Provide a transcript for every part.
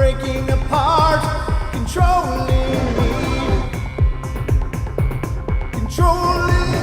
breaking apart, controlling me, controlling me.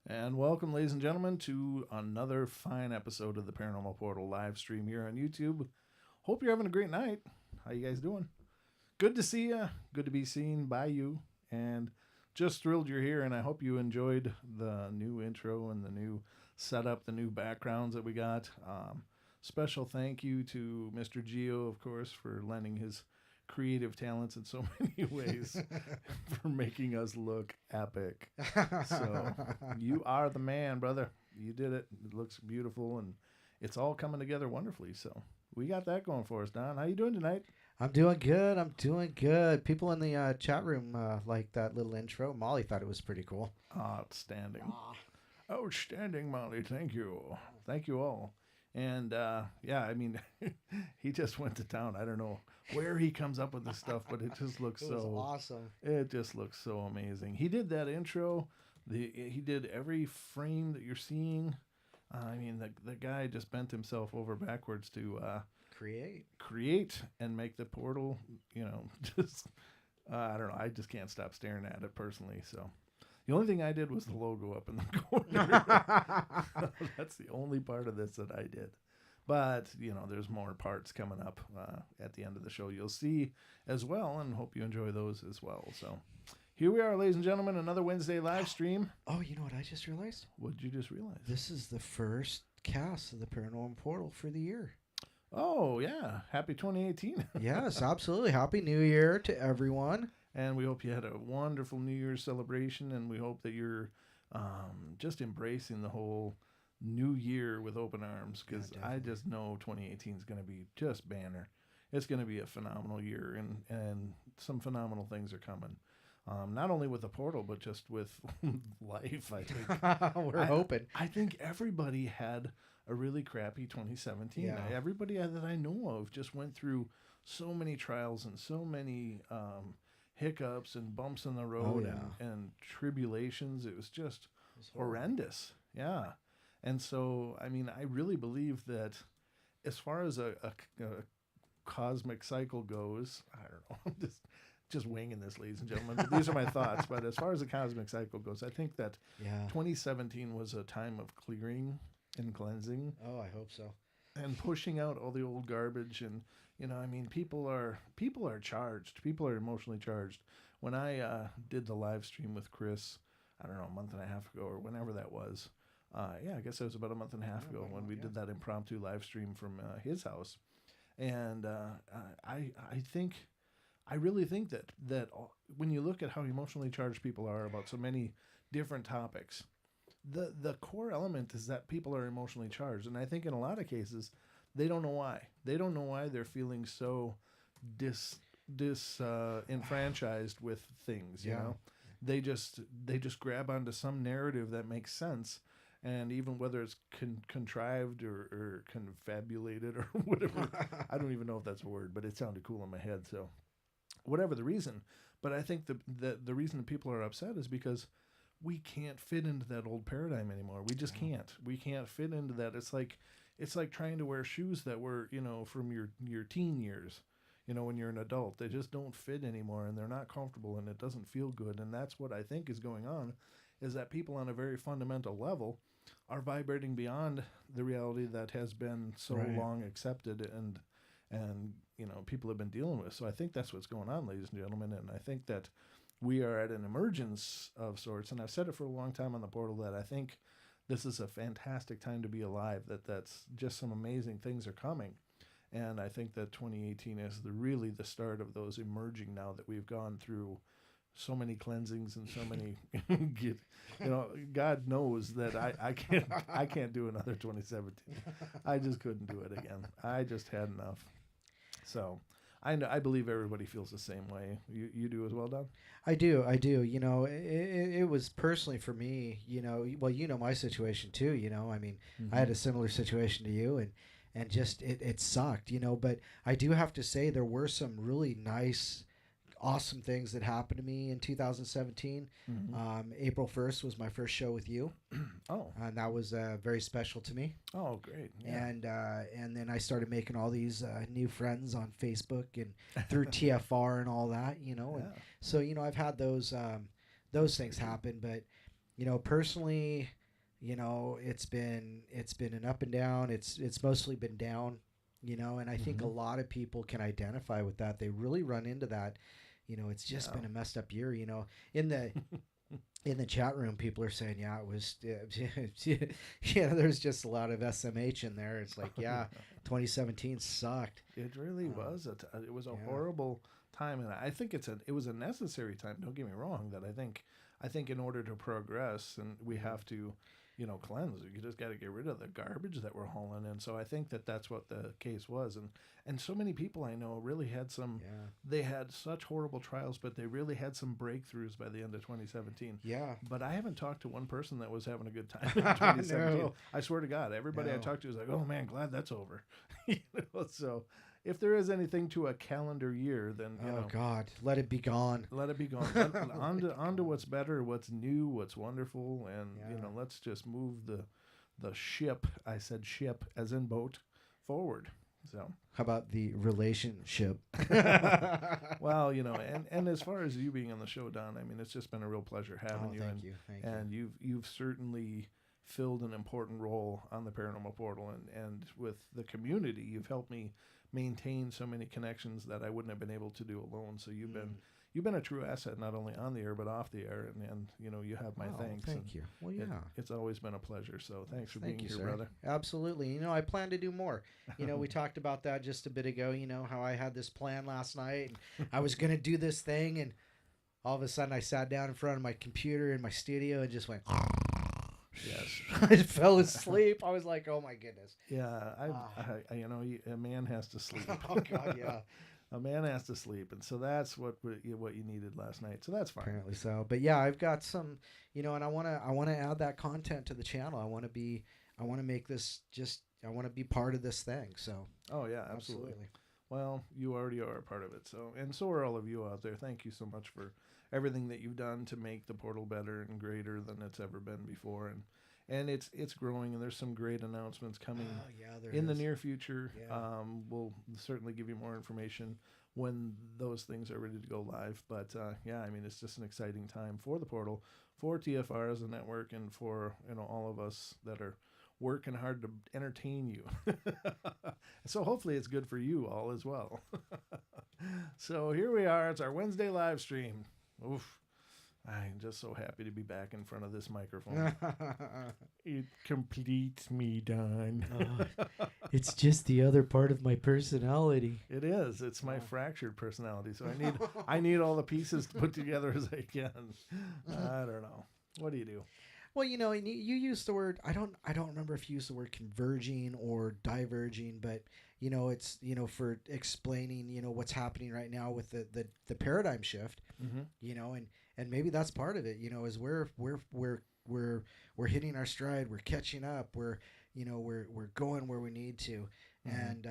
And welcome, ladies and gentlemen, to another fine episode of the Paranormal Portal live stream here on YouTube. Hope you're having a great night. How you guys doing? Good to see you. Good to be seen by you. And just thrilled you're here, and I hope you enjoyed the new intro and the new setup, the new backgrounds that we got. Special thank you to Mr. Geo, of course, for lending his creative talents in so many ways for making us look epic. So you are the man, brother. You did it. It looks beautiful, and it's all coming together wonderfully. So we got that going for us, Don. How you doing tonight? I'm doing good. People in the chat room like that little intro. Molly thought it was pretty cool. Outstanding. Outstanding, Molly. Thank you. Thank you all. And yeah, I mean, he just went to town. I don't know where he comes up with this stuff, but it just looks so awesome. It just looks so amazing. He did that intro. He did every frame that you're seeing. I mean, the guy just bent himself over backwards to create and make the portal. You know, just I don't know. I just can't stop staring at it personally. So. The only thing I did was the logo up in the corner. That's the only part of this that I did. But, you know, there's more parts coming up at the end of the show. You'll see as well, and hope you enjoy those as well. So here we are, ladies and gentlemen, another Wednesday live stream. Oh, you know what I just realized? What did you just realize? This is the first cast of the Paranormal Portal for the year. Oh, yeah. Happy 2018. Yes, absolutely. Happy New Year to everyone. And we hope you had a wonderful New Year's celebration, and we hope that you're just embracing the whole new year with open arms, because I just know 2018 is going to be just banner. It's going to be a phenomenal year, and some phenomenal things are coming. Not only with the portal, but just with life, I think. We're hoping. I think everybody had a really crappy 2017. Yeah. Everybody that I know of just went through so many trials and so many hiccups and bumps in the road and tribulations. It was just horrendous. Yeah. And so, I mean, I really believe that as far as a cosmic cycle goes, I don't know, I'm just winging this, ladies and gentlemen, but these are my thoughts. But as far as the cosmic cycle goes, I think that 2017 was a time of clearing and cleansing. Oh, I hope so. And pushing out all the old garbage. And, you know, I mean, people are charged. People are emotionally charged. When I did the live stream with Chris, I don't know, a month and a half ago or whenever that was. I guess it was about a month and a half ago when we did that impromptu live stream from his house. And I really think that when you look at how emotionally charged people are about so many different topics, the core element is that people are emotionally charged, and I think in a lot of cases they don't know why. They don't know why they're feeling so enfranchised with things. You know, they just grab onto some narrative that makes sense. And even whether it's contrived or confabulated or whatever, I don't even know if that's a word, but it sounded cool in my head. So whatever the reason, but I think the reason that people are upset is because we can't fit into that old paradigm anymore. We just can't. We can't fit into that. It's like trying to wear shoes that were, from your teen years. When you're an adult, they just don't fit anymore, and they're not comfortable, and it doesn't feel good. And that's what I think is going on, is that people on a very fundamental level are vibrating beyond the reality that has been so long accepted and people have been dealing with. So I think that's what's going on, ladies and gentlemen, and I think that we are at an emergence of sorts. And I've said it for a long time on the portal that I think this is a fantastic time to be alive. That's just some amazing things are coming. And I think that 2018 is really the start of those emerging, now that we've gone through so many cleansings and so many God knows that I can't do another 2017. I just couldn't do it again. I just had enough. So I believe everybody feels the same way. You do as well, Don? I do. It was personally for me, my situation too, I mean, I had a similar situation to you, and just it sucked, but I do have to say there were some really nice, awesome things that happened to me in 2017. April 1st was my first show with you. And that was very special to me. Oh, great. Yeah. And then I started making all these new friends on Facebook and through TFR and all that, and so I've had those things happen, but personally, it's been an up and down. It's mostly been down, and I think a lot of people can identify with that. They really run into that. It's just been a messed up year. In the chat room, people are saying, it was, there's just a lot of SMH in there. It's like, 2017 sucked. It really was. It was a horrible time, and I think it was a necessary time. Don't get me wrong. That I think in order to progress, and we have to, cleanse. You just got to get rid of the garbage that we're hauling in. So I think that that's what the case was. And so many people I know really had they had such horrible trials, but they really had some breakthroughs by the end of 2017. Yeah. But I haven't talked to one person that was having a good time in 2017. No. I swear to God, everybody I talked to was like, oh man, glad that's over. So if there is anything to a calendar year, then God, let it be gone. Let it be gone. on to what's better, what's new, what's wonderful, and let's just move the ship. I said ship as in boat forward. So how about the relationship? Well, and as far as you being on the show, Don, I mean, it's just been a real pleasure having you. Thank you. And you've certainly filled an important role on the Paranormal Portal, and with the community, you've helped me maintain so many connections that I wouldn't have been able to do alone. So you've been a true asset, not only on the air but off the air, and you have my thanks. Thank you. Well, it's always been a pleasure. So thanks for being here, sir. brother. Absolutely. I plan to do more. We talked about that just a bit ago. How I had this plan last night, and I was going to do this thing, and all of a sudden I sat down in front of my computer in my studio and just went. Yes, I fell asleep. I was like, "Oh my goodness!" Yeah, a man has to sleep. Oh God, yeah. A man has to sleep, and so that's what you needed last night. So that's fine. Apparently so, but yeah, I've got some, and I want to add that content to the channel. I want to make this I want to be part of this thing. So. Oh yeah, absolutely. Well, you already are a part of it. So are all of you out there. Thank you so much for everything that you've done to make the portal better and greater than it's ever been before. And it's growing, and there's some great announcements coming in the near future. Yeah. We'll certainly give you more information when those things are ready to go live. But I mean, it's just an exciting time for the portal, for TFR as a network, and for all of us that are working hard to entertain you. So hopefully it's good for you all as well. So here we are. It's our Wednesday live stream. Oof. I'm just so happy to be back in front of this microphone. It completes me, Don. It's just the other part of my personality. It is. It's my fractured personality. So I need all the pieces to put together as I can. I don't know. What do you do? Well, and you use the word. I don't remember if you used the word converging or diverging, but it's for explaining what's happening right now with the paradigm shift. Mm-hmm. And maybe that's part of it. Is we're hitting our stride. We're catching up. We're going where we need to, Mm-hmm.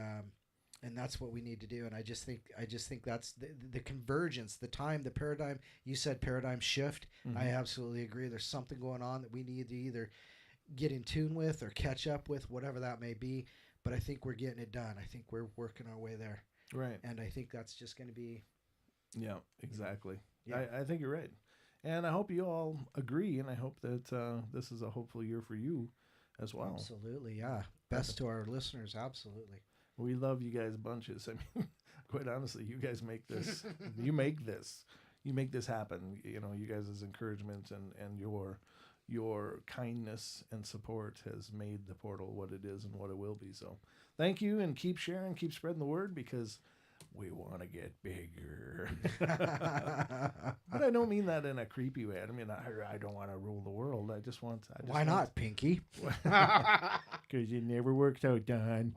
and that's what we need to do. And I just think that's the convergence, the time, the paradigm. You said paradigm shift. Mm-hmm. I absolutely agree. There's something going on that we need to either get in tune with or catch up with, whatever that may be. But I think we're getting it done. I think we're working our way there. Right. And I think that's just going to be. Yeah, exactly. Yeah. I think you're right. And I hope you all agree, and I hope that this is a hopeful year for you as well. Absolutely, yeah. Best to our listeners, absolutely. We love you guys bunches. I mean, quite honestly, you guys make this. You make this happen. You guys' encouragement and your kindness and support has made the portal what it is and what it will be. So thank you, and keep sharing, keep spreading the word, because we want to get bigger. But I don't mean that in a creepy way. I mean, I don't want to rule the world. I just Why not, Pinky? Because it never works out, Don.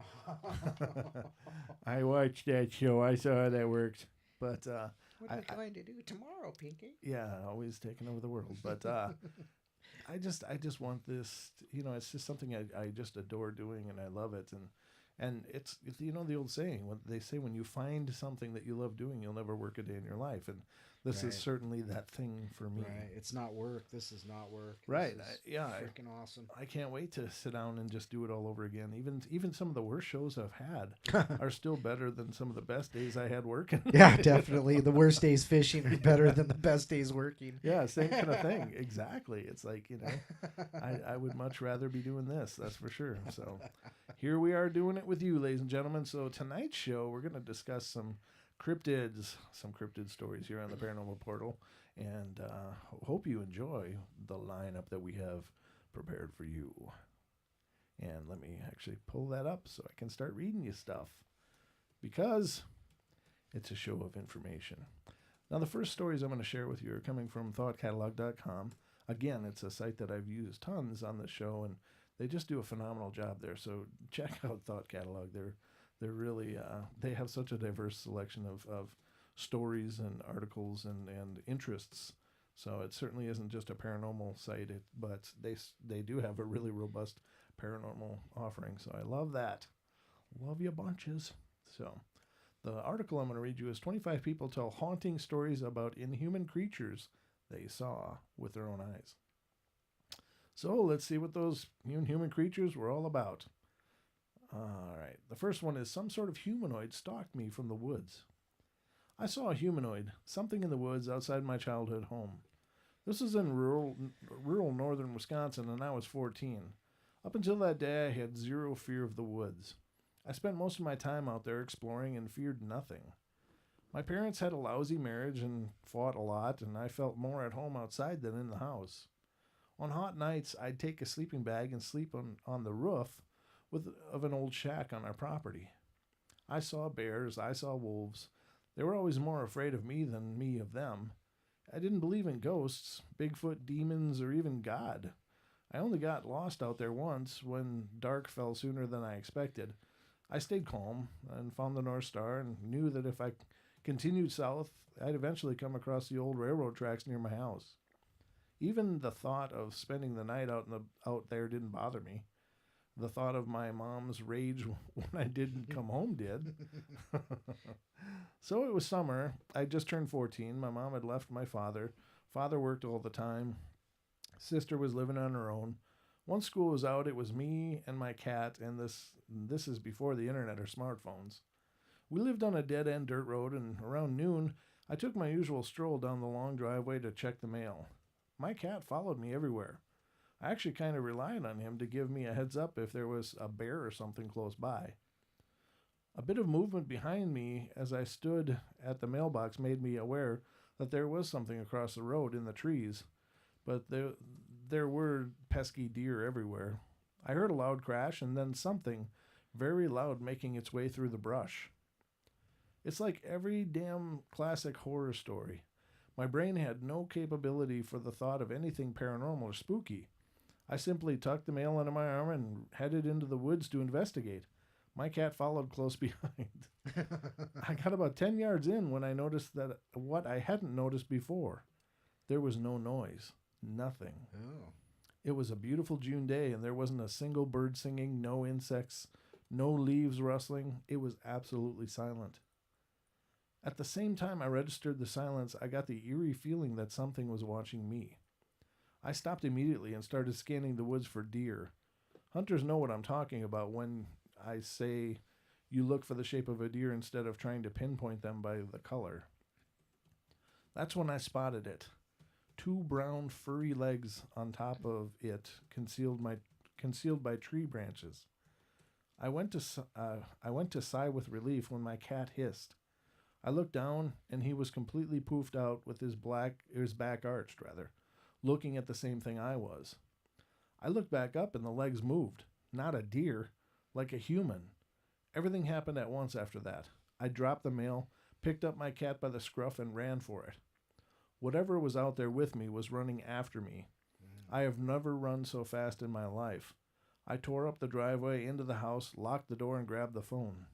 I watched that show. I saw how that worked. But what are we going to do tomorrow, Pinky? Yeah, always taking over the world. But I just want this. It's just something I just adore doing, and I love it. And it's the old saying, when they say, when you find something that you love doing, you'll never work a day in your life. And this is certainly that thing for me. Right. It's not work. This is not work. Right. Yeah. Freaking awesome. I can't wait to sit down and just do it all over again. Even some of the worst shows I've had are still better than some of the best days I had working. Yeah, definitely. The worst days fishing are better than the best days working. Yeah, same kind of thing. Exactly. It's like, I would much rather be doing this. That's for sure. So here we are doing it with you, ladies and gentlemen. So tonight's show, we're going to discuss some cryptid stories here on the Paranormal Portal, and hope you enjoy the lineup that we have prepared for you. And let me actually pull that up so I can start reading you stuff, because it's a show of information. Now, the first stories I'm going to share with you are coming from thoughtcatalog.com. Again, it's a site that I've used tons on the show, and they just do a phenomenal job there. So check out Thought Catalog. They're really, they have such a diverse selection of stories and articles and interests. So it certainly isn't just a paranormal site, but they do have a really robust paranormal offering. So I love that. Love you bunches. So the article I'm going to read you is 25 people tell haunting stories about inhuman creatures they saw with their own eyes. So let's see what those inhuman creatures were all about. All right. The first one is, some sort of humanoid stalked me from the woods. I saw a humanoid, something in the woods outside my childhood home. This was in rural northern Wisconsin, and I was 14. Up until that day, I had zero fear of the woods. I spent most of my time out there exploring and feared nothing. My parents had a lousy marriage and fought a lot, and I felt more at home outside than in the house. On hot nights, I'd take a sleeping bag and sleep on the roof of an old shack on our property. I saw bears, I saw wolves. They were always more afraid of me than me of them. I didn't believe in ghosts, Bigfoot, demons, or even God. I only got lost out there once when dark fell sooner than I expected. I stayed calm and found the North Star and knew that if I continued south, I'd eventually come across the old railroad tracks near my house. Even the thought of spending the night out there didn't bother me. The thought of my mom's rage when I didn't come home did. So it was summer. I just turned 14. My mom had left my father. Father worked all the time. Sister was living on her own. Once school was out, it was me and my cat, and this is before the internet or smartphones. We lived on a dead-end dirt road, and around noon, I took my usual stroll down the long driveway to check the mail. My cat followed me everywhere. I actually kind of relied on him to give me a heads up if there was a bear or something close by. A bit of movement behind me as I stood at the mailbox made me aware that there was something across the road in the trees, but there were pesky deer everywhere. I heard a loud crash and then something very loud making its way through the brush. It's like every damn classic horror story. My brain had no capability for the thought of anything paranormal or spooky. I simply tucked the mail under my arm and headed into the woods to investigate. My cat followed close behind. I got about 10 yards in when I noticed that what I hadn't noticed before. There was no noise. Nothing. Oh. It was a beautiful June day, and there wasn't a single bird singing, no insects, no leaves rustling. It was absolutely silent. At the same time I registered the silence, I got the eerie feeling that something was watching me. I stopped immediately and started scanning the woods for deer. Hunters know what I'm talking about when I say you look for the shape of a deer instead of trying to pinpoint them by the color. That's when I spotted it. 2 brown furry legs on top of it, concealed by tree branches. I went to sigh with relief when my cat hissed. I looked down, and he was completely poofed out with his back arched, looking at the same thing I was. I looked back up, and the legs moved. Not a deer, like a human. Everything happened at once after that. I dropped the mail, picked up my cat by the scruff, and ran for it. Whatever was out there with me was running after me. I have never run so fast in my life. I tore up the driveway into the house, locked the door, and grabbed the phone.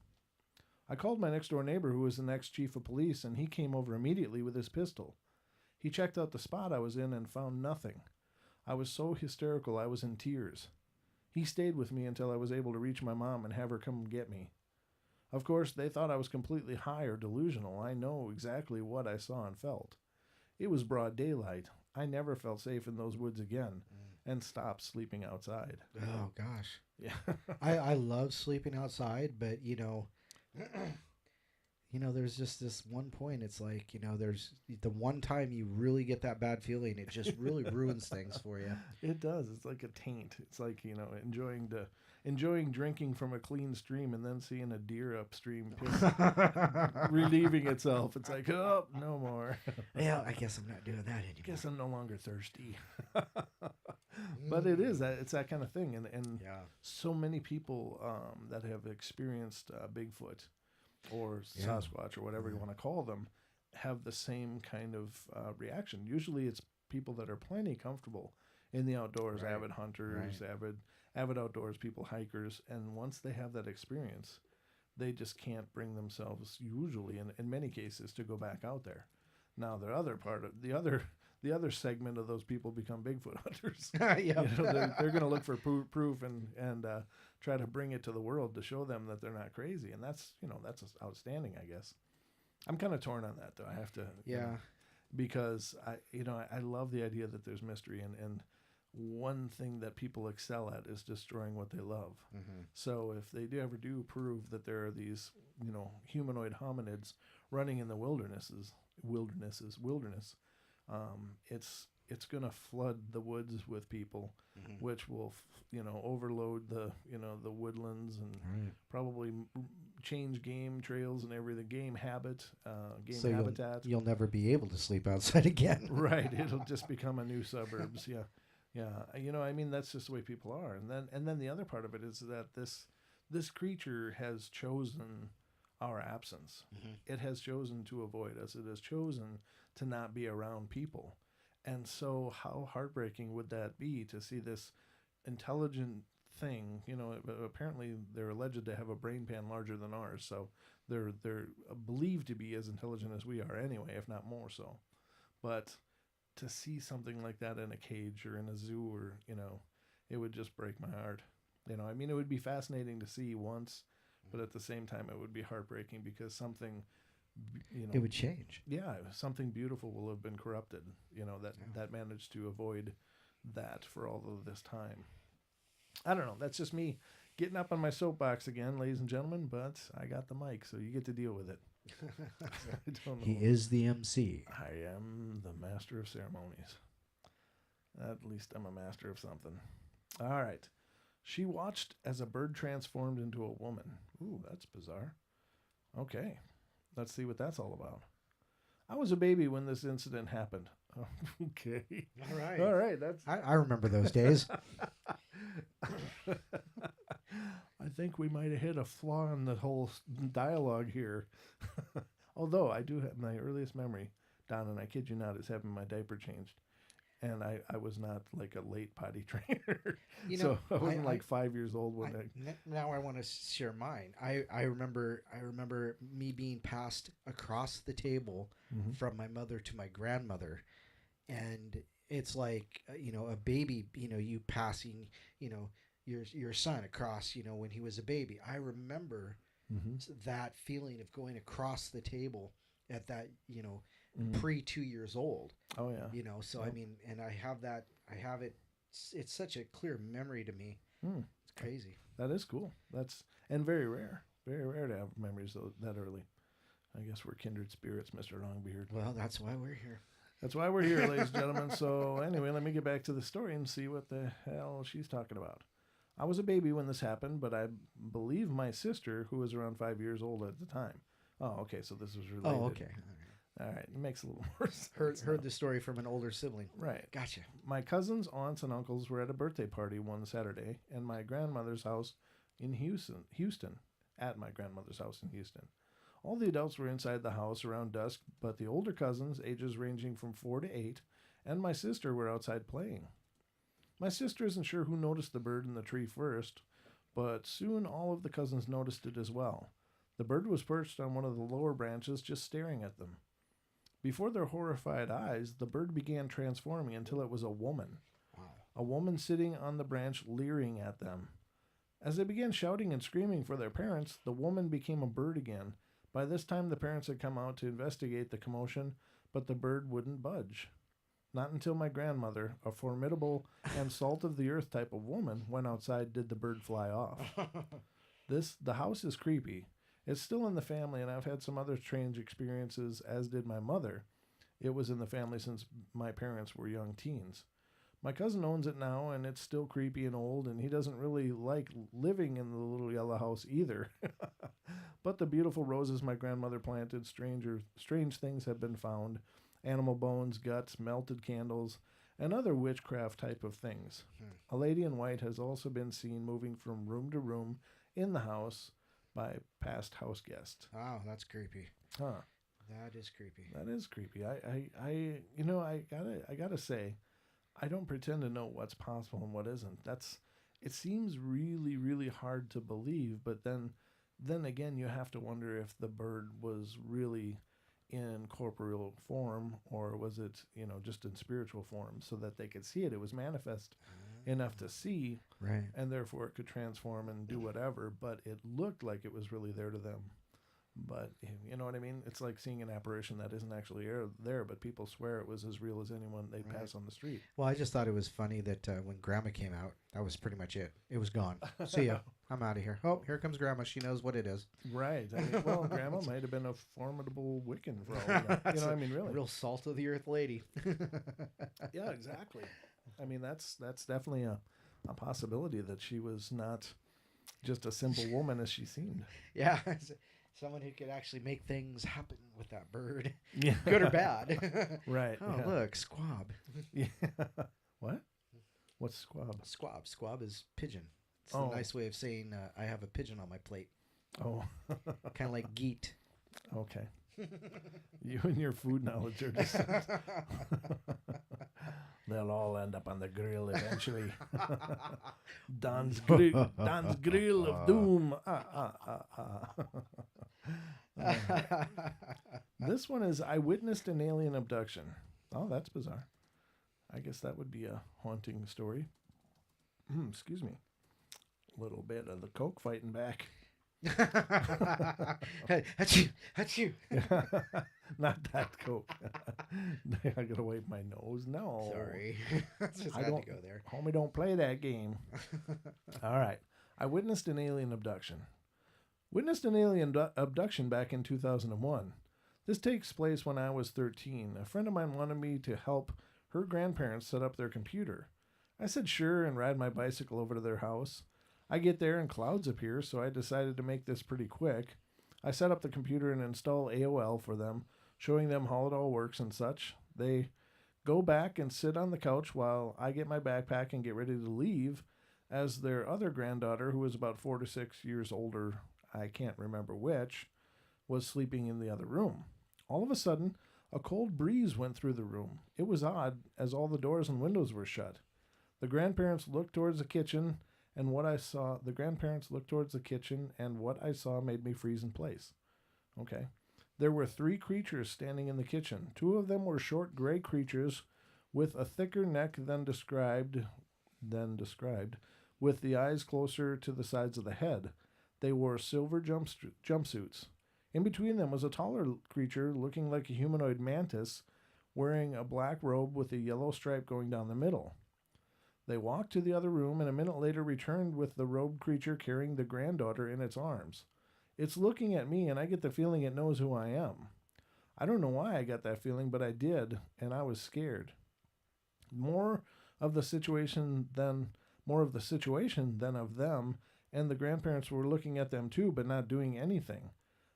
I called my next-door neighbor, who was the next chief of police, and he came over immediately with his pistol. He checked out the spot I was in and found nothing. I was so hysterical I was in tears. He stayed with me until I was able to reach my mom and have her come get me. Of course, they thought I was completely high or delusional. I know exactly what I saw and felt. It was broad daylight. I never felt safe in those woods again and stopped sleeping outside. Oh, gosh. Yeah. I love sleeping outside, but, there's just this one point. It's like, there's the one time you really get that bad feeling. It just really ruins things for you. It does. It's like a taint. It's like, enjoying drinking from a clean stream and then seeing a deer upstream relieving itself. It's like, oh, no more. Yeah, I guess I'm not doing that anymore. I guess I'm no longer thirsty. But it is that it's that kind of thing, and yeah. So many people that have experienced Bigfoot or Sasquatch or whatever you want to call them have the same kind of reaction. Usually, it's people that are plenty comfortable in the outdoors, Right. avid hunters, Right. avid outdoors people, hikers, and once they have that experience, they just can't bring themselves usually, in many cases, to go back out there. Now, the other segment of those people become Bigfoot hunters. Yeah. They're going to look for proof and try to bring it to the world to show them that they're not crazy, and that's outstanding, I guess. I'm kind of torn on that, though. I have to, because I love the idea that there's mystery, and one thing that people excel at is destroying what they love. Mm-hmm. So if they ever do prove that there are these humanoid hominids running in the wilderness, it's going to flood the woods with people, which will overload the woodlands and probably change game trails and everything, game habitat. You'll never be able to sleep outside again. Right, it'll just become a new suburbs. Yeah, that's just the way people are. And then the other part of it is that this creature has chosen our absence. It has chosen to avoid us. It has chosen to not be around people. And so how heartbreaking would that be to see this intelligent thing? Apparently they're alleged to have a brain pan larger than ours, so they're believed to be as intelligent as we are anyway, if not more so. But to see something like that in a cage or in a zoo, or it would just break my heart. It would be fascinating to see once, but at the same time it would be heartbreaking because something it would change. Yeah, something beautiful will have been corrupted, that managed to avoid that for all of this time. I don't know. That's just me getting up on my soapbox again, ladies and gentlemen, but I got the mic, so you get to deal with it. I don't know. He is the MC. I am the master of ceremonies. At least I'm a master of something. All right. She watched as a bird transformed into a woman. Ooh, that's bizarre. Okay. Let's see what that's all about. I was a baby when this incident happened. Oh, okay. All right. All right. That's. I remember those days. I think we might have hit a flaw in the whole dialogue here. Although I do have my earliest memory, Don, and I kid you not, is having my diaper changed. And I was not like a late potty trainer. So I wasn't like 5 years old when now I want to share mine. I remember me being passed across the table from my mother to my grandmother. And it's like, a baby, you passing, your son across, when he was a baby. I remember that feeling of going across the table at that, pre 2 years old. Oh yeah. So yep. I mean, and I have it. It's such a clear memory to me. It's crazy. That is cool. And very rare to have memories that early. I guess we're kindred spirits, Mr. Longbeard. Well, that's why we're here. That's why we're here, ladies and gentlemen. So anyway, let me get back to the story and see what the hell she's talking about. I was a baby when this happened, but I believe my sister, who was around 5 years old at the time. Oh, okay. So this was related. Oh, okay. All right. It makes a little more sense. Heard the story from an older sibling. Right. Gotcha. My cousins, aunts, and uncles were at a birthday party one Saturday in my grandmother's house in Houston, at my grandmother's house in Houston. All the adults were inside the house around dusk, but the older cousins, ages ranging from 4 to 8, and my sister were outside playing. My sister isn't sure who noticed the bird in the tree first, but soon all of the cousins noticed it as well. The bird was perched on one of the lower branches, just staring at them. Before their horrified eyes, the bird began transforming until it was a woman. Wow. A woman sitting on the branch leering at them. As they began shouting and screaming for their parents, the woman became a bird again. By this time, the parents had come out to investigate the commotion, but the bird wouldn't budge. Not until my grandmother, a formidable and salt-of-the-earth type of woman, went outside did the bird fly off. The house is creepy. It's still in the family, and I've had some other strange experiences, as did my mother. It was in the family since my parents were young teens. My cousin owns it now, and it's still creepy and old, and he doesn't really like living in the little yellow house either. But the beautiful roses my grandmother planted, strange things have been found. Animal bones, guts, melted candles, and other witchcraft type of things. A lady in white has also been seen moving from room to room in the house by past house guests. Wow, that's creepy. Huh. That is creepy. That is creepy. I gotta say, I don't pretend to know what's possible and what isn't. It seems really, really hard to believe, but then again, you have to wonder if the bird was really in corporeal form, or was it, just in spiritual form, so that they could see it. It was manifest enough to see, right? And therefore it could transform and do whatever, but it looked like it was really there to them. But you know what I mean? It's like seeing an apparition that isn't actually there, but people swear it was as real as anyone they'd pass on the street. Well, I just thought it was funny that when Grandma came out, that was pretty much it. It was gone. See ya. I'm out of here. Oh, here comes Grandma. She knows what it is. Right. Well, Grandma might have been a formidable Wiccan for all we know. You know what I mean? Really. A real salt of the earth lady. Yeah, exactly. I mean, that's definitely a possibility that she was not just a simple woman as she seemed. Yeah. Someone who could actually make things happen with that bird. Yeah. Good or bad. Right. Oh, yeah. Look, squab. Yeah. What? What's squab? Squab is pigeon. It's a nice way of saying I have a pigeon on my plate. Oh. Kind of like geet. Okay. You and your food knowledge are just... They'll all end up on the grill eventually. Don's grill of doom. This one is, I witnessed an alien abduction. Oh, that's bizarre. I guess that would be a haunting story. Excuse me. A little bit of the coke fighting back. Hey, that's you. Not that coke. I gotta wipe my nose. No, sorry. Just I had don't to go there. Homie, don't play that game. All right. I witnessed an alien abduction. Witnessed an alien abduction back in 2001. This takes place when I was 13. A friend of mine wanted me to help her grandparents set up their computer. I said sure and ride my bicycle over to their house. I get there and clouds appear, so I decided to make this pretty quick. I set up the computer and install AOL for them, showing them how it all works and such. They go back and sit on the couch while I get my backpack and get ready to leave, as their other granddaughter, who was about 4 to 6 years older, I can't remember which, was sleeping in the other room. All of a sudden, a cold breeze went through the room. It was odd, as all the doors and windows were shut. The grandparents looked towards the kitchen, and what I saw made me freeze in place. Okay. There were 3 creatures standing in the kitchen. 2 of them were short gray creatures with a thicker neck than described, with the eyes closer to the sides of the head. They wore silver jumpsuits. In between them was a taller creature looking like a humanoid mantis, wearing a black robe with a yellow stripe going down the middle. They walked to the other room and a minute later returned with the robed creature carrying the granddaughter in its arms. It's looking at me and I get the feeling it knows who I am. I don't know why I got that feeling, but I did, and I was scared. More of the situation than of them, and the grandparents were looking at them too, but not doing anything.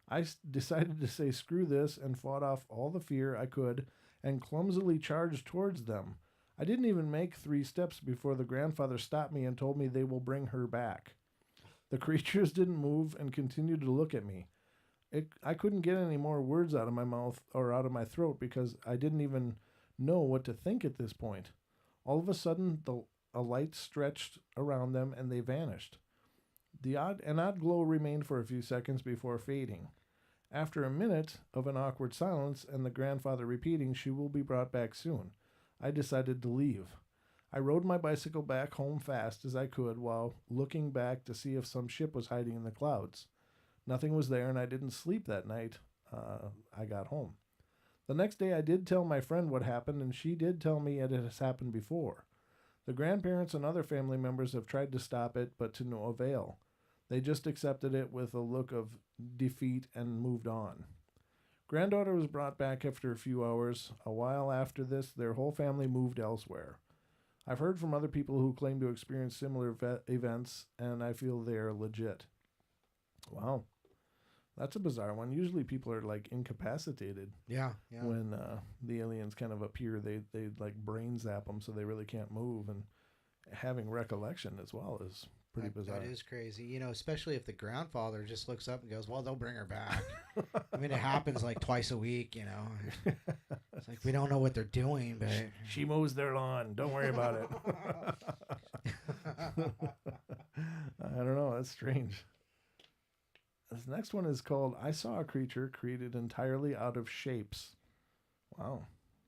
I decided to say screw this and fought off all the fear I could and clumsily charged towards them. I didn't even make 3 steps before the grandfather stopped me and told me they will bring her back. The creatures didn't move and continued to look at me. I couldn't get any more words out of my mouth or out of my throat because I didn't even know what to think at this point. All of a sudden, a light stretched around them and they vanished. An odd glow remained for a few seconds before fading. After a minute of an awkward silence and the grandfather repeating, "She will be brought back soon," I decided to leave. I rode my bicycle back home fast as I could while looking back to see if some ship was hiding in the clouds. Nothing was there, and I didn't sleep that night. I got home. The next day I did tell my friend what happened, and she did tell me it has happened before. The grandparents and other family members have tried to stop it, but to no avail. They just accepted it with a look of defeat and moved on. Granddaughter was brought back after a few hours. A while after this, their whole family moved elsewhere. I've heard from other people who claim to experience similar events, and I feel they are legit. Wow. That's a bizarre one. Usually people are like incapacitated. Yeah. When the aliens kind of appear, they like brain zap them so they really can't move, and having recollection as well is pretty bizarre. That is crazy. You know, especially if the grandfather just looks up and goes, "Well, they'll bring her back." I mean, it happens like twice a week, you know. It's like we don't know what they're doing, but she mows their lawn. Don't worry about it. I don't know. That's strange. This next one is called "I Saw a Creature Created Entirely Out of Shapes." Wow.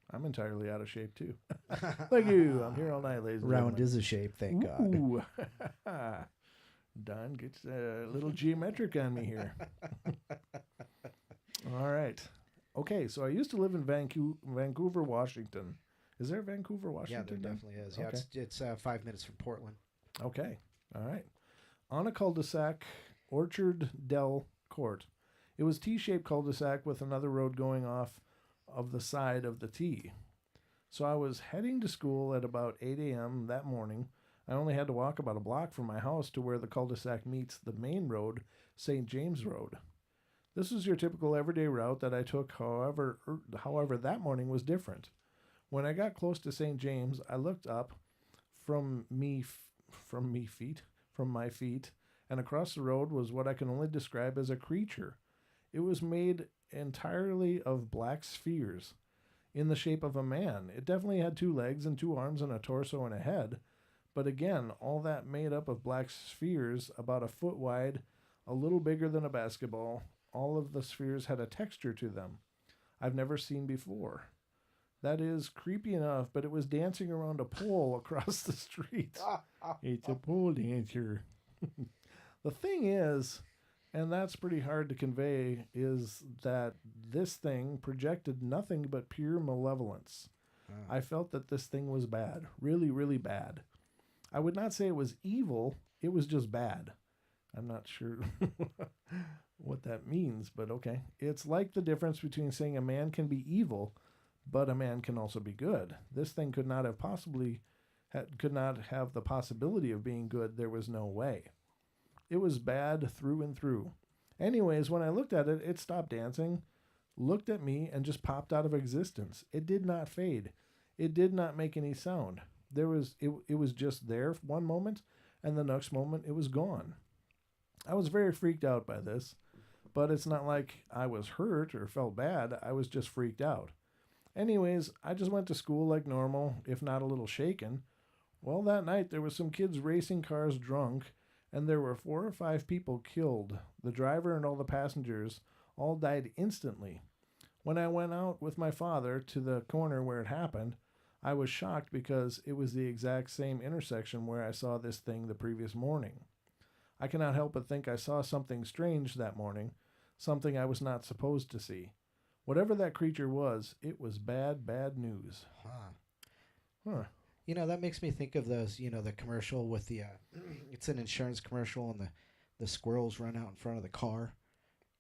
I'm entirely out of shape, too. Thank you. I'm here all night, ladies and gentlemen. Round is a shape, thank God. Don gets a little geometric on me here. All right. Okay, so I used to live in Vancouver, Washington. Is there Vancouver, Washington? Yeah, there definitely is. Yeah, okay. It's 5 minutes from Portland. Okay. All right. On a cul-de-sac, Orchard Dell Court. It was T-shaped cul-de-sac with another road going off of the side of the T. So I was heading to school at about 8 a.m. that morning. I only had to walk about a block from my house to where the cul-de-sac meets the main road, St. James Road. This was your typical everyday route that I took, however, that morning was different. When I got close to St. James, I looked up from my feet, and across the road was what I can only describe as a creature. It was made entirely of black spheres in the shape of a man. It definitely had 2 legs and 2 arms and a torso and a head. But again, all that made up of black spheres, about a foot wide, a little bigger than a basketball. All of the spheres had a texture to them I've never seen before. That is creepy enough, but it was dancing around a pole across the street. It's a pole dancer. The thing is, and that's pretty hard to convey, is that this thing projected nothing but pure malevolence. I felt that this thing was bad. Really, really bad. I would not say it was evil. It was just bad. I'm not sure what that means, but okay. It's like the difference between saying a man can be evil, but a man can also be good. This thing could not have the possibility of being good. There was no way. It was bad through and through. Anyways, when I looked at it, it stopped dancing, looked at me, and just popped out of existence. It did not fade. It did not make any sound. It was just there one moment, and the next moment it was gone. I was very freaked out by this, but it's not like I was hurt or felt bad. I was just freaked out. Anyways, I just went to school like normal, if not a little shaken. Well, that night there was some kids racing cars drunk, and there were 4 or 5 people killed. The driver and all the passengers all died instantly. When I went out with my father to the corner where it happened, I was shocked because it was the exact same intersection where I saw this thing the previous morning. I cannot help but think I saw something strange that morning, something I was not supposed to see. Whatever that creature was, it was bad, bad news. Huh. You know, that makes me think of those, you know, the commercial with the, it's an insurance commercial, and the squirrels run out in front of the car,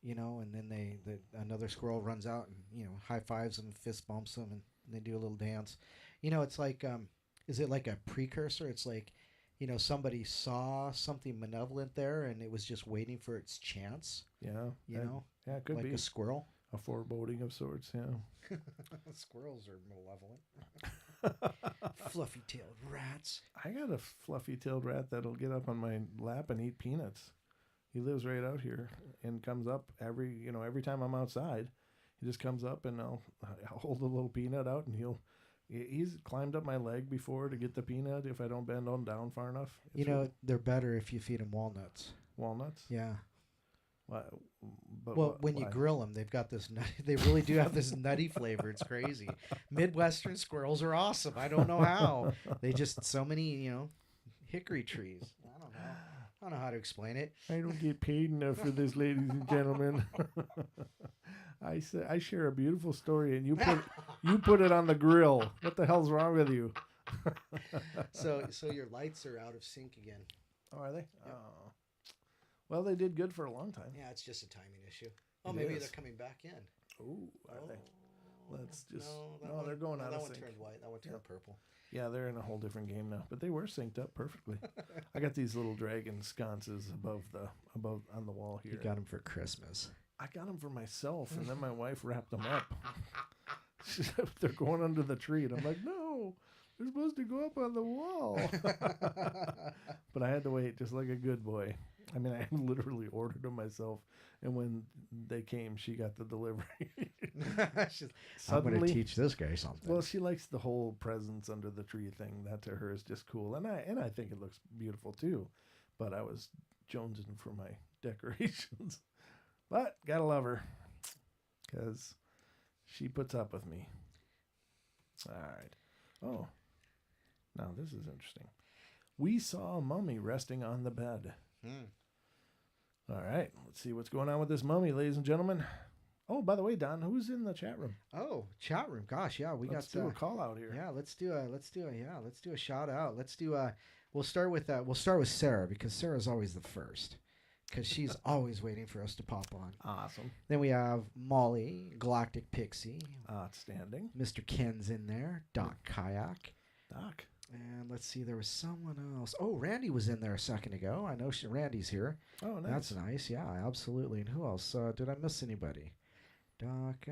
you know, and then another squirrel runs out and, you know, high fives them, fist bumps them, and they do a little dance. You know, it's like, is it like a precursor? It's like, you know, somebody saw something malevolent there, and it was just waiting for its chance. Yeah. You know? Yeah, it could like be. a squirrel. A foreboding of sorts, yeah. Squirrels are malevolent. Fluffy-tailed rats. I got a fluffy-tailed rat that'll get up on my lap and eat peanuts. He lives right out here and comes up every time I'm outside. He just comes up, and I'll hold a little peanut out, and he's climbed up my leg before to get the peanut if I don't bend on down far enough. They're better if you feed them walnuts. Walnuts? Yeah. Well, when you grill them, they've got this nutty, they really do have this nutty flavor. It's crazy. Midwestern squirrels are awesome. I don't know how. They just, so many, you know, hickory trees. I don't know. I don't know how to explain it. I don't get paid enough for this, ladies and gentlemen. I share a beautiful story, and you put it on the grill. What the hell's wrong with you? So your lights are out of sync again. Oh, are they? Yep. Oh. Well, they did good for a long time. Yeah, it's just a timing issue. Oh, maybe they're coming back in. Ooh, are they? Let's just... No, they're going out of sync. That one turned white. That one turned purple. Yeah, they're in a whole different game now. But they were synced up perfectly. I got these little dragon sconces above on the wall here. You got them for Christmas. I got them for myself, and then my wife wrapped them up. They're going under the tree, and I'm like, no, they're supposed to go up on the wall. But I had to wait, just like a good boy. I mean, I literally ordered them myself, and when they came, she got the delivery. I'm going to teach this guy something. Well, she likes the whole presents under the tree thing. That to her is just cool, and I think it looks beautiful too. But I was jonesing for my decorations. But gotta love her, because she puts up with me. All right. Oh, now this is interesting. We saw a mummy resting on the bed. All right, let's see what's going on with this mummy, ladies and gentlemen. Oh, by the way, Don, who's in the chat room? Oh, chat room. Gosh, yeah, let's do a call out here. Yeah, let's do a shout out. We'll start with Sarah, because Sarah's always the first, because she's always waiting for us to pop on. Awesome. Then we have Molly, Galactic Pixie. Outstanding. Mr. Ken's in there. Doc Kayak. Doc. And let's see, there was someone else. Oh, Randy was in there a second ago. I know Randy's here. Oh, nice. That's nice. Yeah, absolutely. And who else? Did I miss anybody? Doc.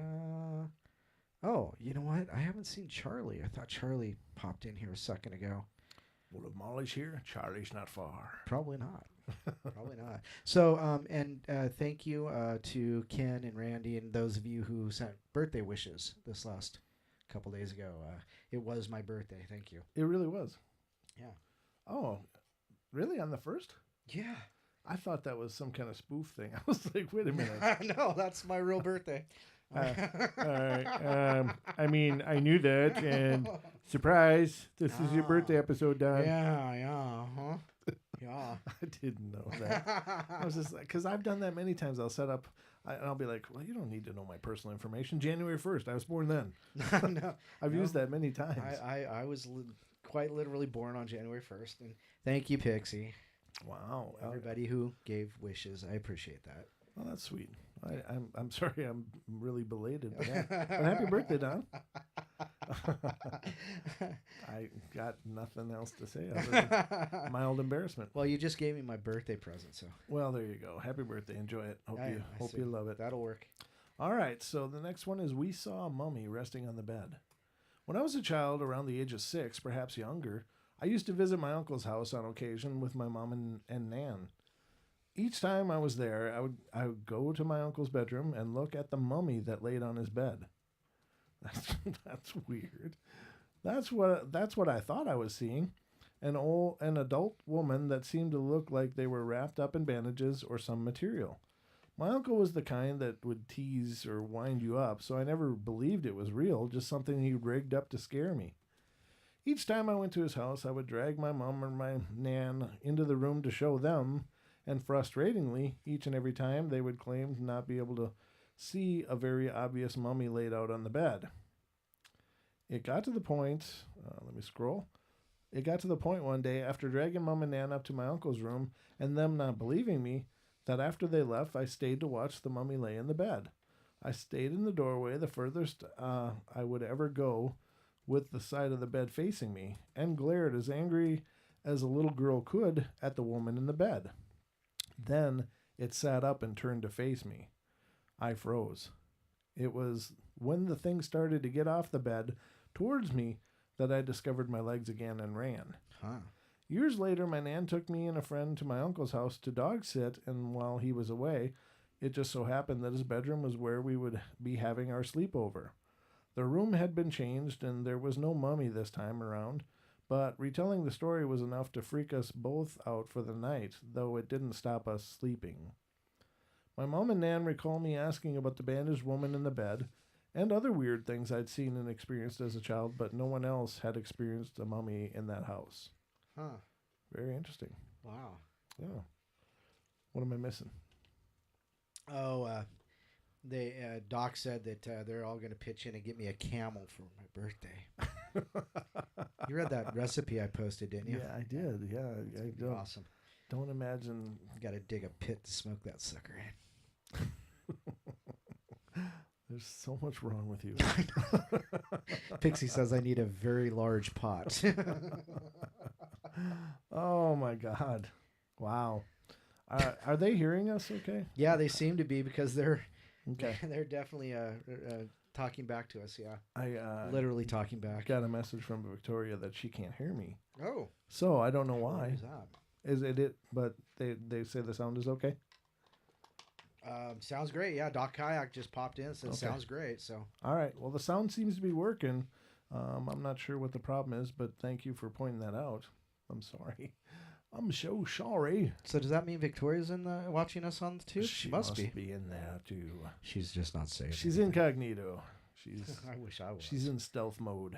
Oh, you know what? I haven't seen Charlie. I thought Charlie popped in here a second ago. Well, if Molly's here, Charlie's not far. Probably not. Probably not. So, thank you to Ken and Randy and those of you who sent birthday wishes this last couple days ago. It was my birthday. Thank you. It really was. Yeah. Oh, really? On the 1st? Yeah. I thought that was some kind of spoof thing. I was like, wait a minute. No, that's my real birthday. All right. I mean, I knew that, and surprise, this is your birthday episode, Don. Yeah, huh? Yeah. I didn't know that. I was just like, because I've done that many times. I'll set up, and I'll be like, well, you don't need to know my personal information. January 1st, I was born then. No. I've used that many times. I was quite literally born on January 1st. And thank you, Pixie. Wow. Everybody who gave wishes. I appreciate that. Well, that's sweet. I'm sorry I'm really belated, but happy birthday, Don. I got nothing else to say other than mild embarrassment. Well, you just gave me my birthday present, so. Well, there you go. Happy birthday. Enjoy it. Hope you love it. That'll work. All right, so the next one is we saw a mummy resting on the bed. When I was a child, around the age of 6, perhaps younger, I used to visit my uncle's house on occasion with my mom and Nan. Each time I was there, I would go to my uncle's bedroom and look at the mummy that laid on his bed. That's weird. That's what I thought I was seeing. An adult woman that seemed to look like they were wrapped up in bandages or some material. My uncle was the kind that would tease or wind you up, so I never believed it was real, just something he rigged up to scare me. Each time I went to his house, I would drag my mom or my nan into the room to show them, and frustratingly, each and every time they would claim to not be able to see a very obvious mummy laid out on the bed. It got to the point, let me scroll. It got to the point one day after dragging Mom and Nan up to my uncle's room and them not believing me that after they left, I stayed to watch the mummy lay in the bed. I stayed in the doorway the furthest I would ever go with the side of the bed facing me and glared as angry as a little girl could at the woman in the bed. Then it sat up and turned to face me. I froze. It was when the thing started to get off the bed towards me that I discovered my legs again and ran. Huh. Years later, my nan took me and a friend to my uncle's house to dog sit, and while he was away, it just so happened that his bedroom was where we would be having our sleepover. The room had been changed, and there was no mummy this time around, but retelling the story was enough to freak us both out for the night, though it didn't stop us sleeping. My mom and Nan recall me asking about the bandaged woman in the bed, and other weird things I'd seen and experienced as a child, but no one else had experienced a mummy in that house. Huh. Very interesting. Wow. Yeah. What am I missing? Oh, Doc said that they're all going to pitch in and get me a camel for my birthday. You read that recipe I posted, didn't you? Yeah, I did. Yeah. I don't, awesome. Don't imagine. You got to dig a pit to smoke that sucker in. There's so much wrong with you. Pixie says I need a very large pot. Oh my God. Wow. Are they hearing us okay? Yeah, they seem to be because they're okay. They're definitely talking back to us. Yeah, I literally talking back. Got a message from Victoria that she can't hear me. Oh. So I don't know why. What is that? Is it? But they say the sound is okay. Sounds great. Yeah, Doc Kayak just popped in and said sounds great. So all right. Well, the sound seems to be working. I'm not sure what the problem is, but thank you for pointing that out. I'm sorry. I'm so sorry. So does that mean Victoria's in watching us on the tube? She must be in there too. She's just not saying. She's incognito. She's. I wish I was. She's in stealth mode.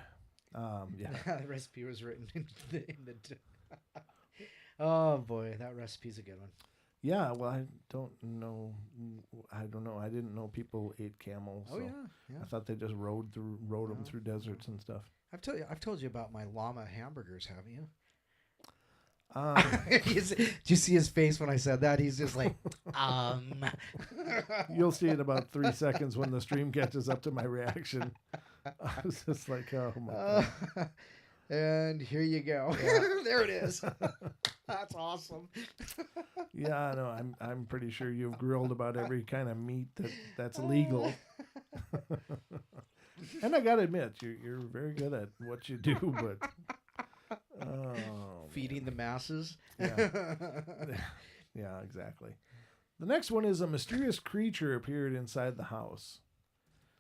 Yeah. The recipe was written in the oh boy, that recipe's a good one. Yeah, well, I don't know. I didn't know people ate camels. Oh so yeah. I thought they just rode them through deserts and stuff. I've told you about my llama hamburgers, haven't you? Did you see his face when I said that? He's just like, You'll see it about 3 seconds when the stream catches up to my reaction. I was just like, oh my God. And here you go. Yeah. There it is. That's awesome. Yeah, no, I'm pretty sure you've grilled about every kind of meat that's legal. And I gotta admit, you're very good at what you do, but feeding the masses. Yeah. Yeah, exactly. The next one is a mysterious creature appeared inside the house.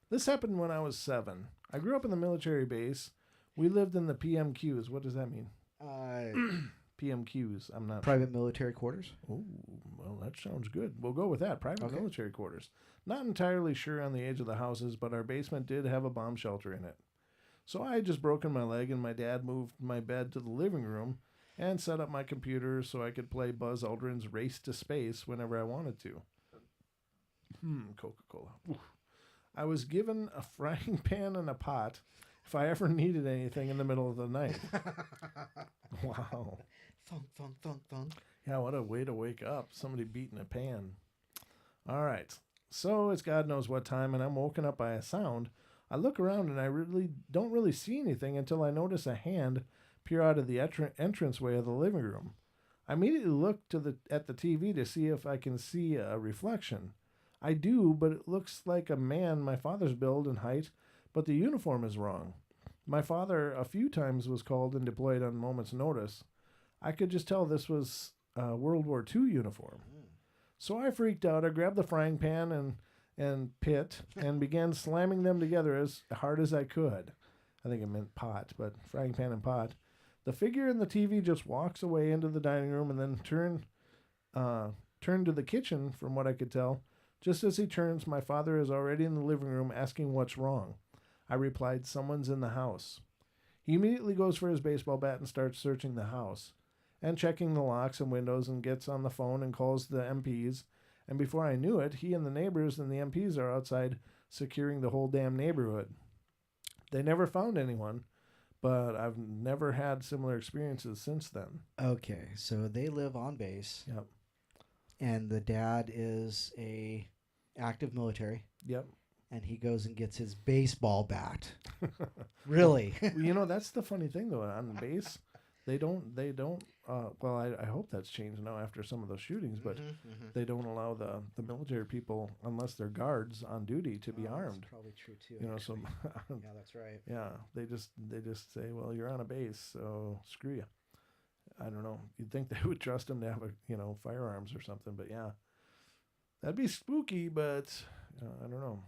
This happened when I was 7. I grew up in the military base. We lived in the PMQs. What does that mean? PMQs. I'm not private military quarters. Oh, well, that sounds good. We'll go with that. Private military quarters. Not entirely sure on the age of the houses, but our basement did have a bomb shelter in it. So I had just broken my leg, and my dad moved my bed to the living room and set up my computer so I could play Buzz Aldrin's Race to Space whenever I wanted to. Coca-Cola. Oof. I was given a frying pan and a pot if I ever needed anything in the middle of the night. Wow. Thunk, thunk, thunk, thunk. Yeah, what a way to wake up. Somebody beating a pan. All right. So it's God knows what time, and I'm woken up by a sound. I look around, and I don't really see anything until I notice a hand peer out of the entranceway of the living room. I immediately look at the TV to see if I can see a reflection. I do, but it looks like a man my father's build and height, but the uniform is wrong. My father a few times was called and deployed on moment's notice. I could just tell this was a World War II uniform. So I freaked out. I grabbed the frying pan and pit and began slamming them together as hard as I could. I think it meant pot, but frying pan and pot. The figure in the TV just walks away into the dining room and then turned to the kitchen, from what I could tell. Just as he turns, my father is already in the living room asking what's wrong. I replied, someone's in the house. He immediately goes for his baseball bat and starts searching the house and checking the locks and windows and gets on the phone and calls the MPs. And before I knew it, he and the neighbors and the MPs are outside securing the whole damn neighborhood. They never found anyone, but I've never had similar experiences since then. Okay, so they live on base. Yep. And the dad is a active military. Yep. And he goes and gets his baseball bat. Really? Well, that's the funny thing, though. On base, they don't, well, I hope that's changed now after some of those shootings, but they don't allow the military people, unless they're guards on duty, to be armed. That's probably true, too. So... yeah, that's right. Yeah, they just say, well, you're on a base, so screw you. I don't know. You'd think they would trust them to have firearms or something, but yeah. That'd be spooky, but I don't know.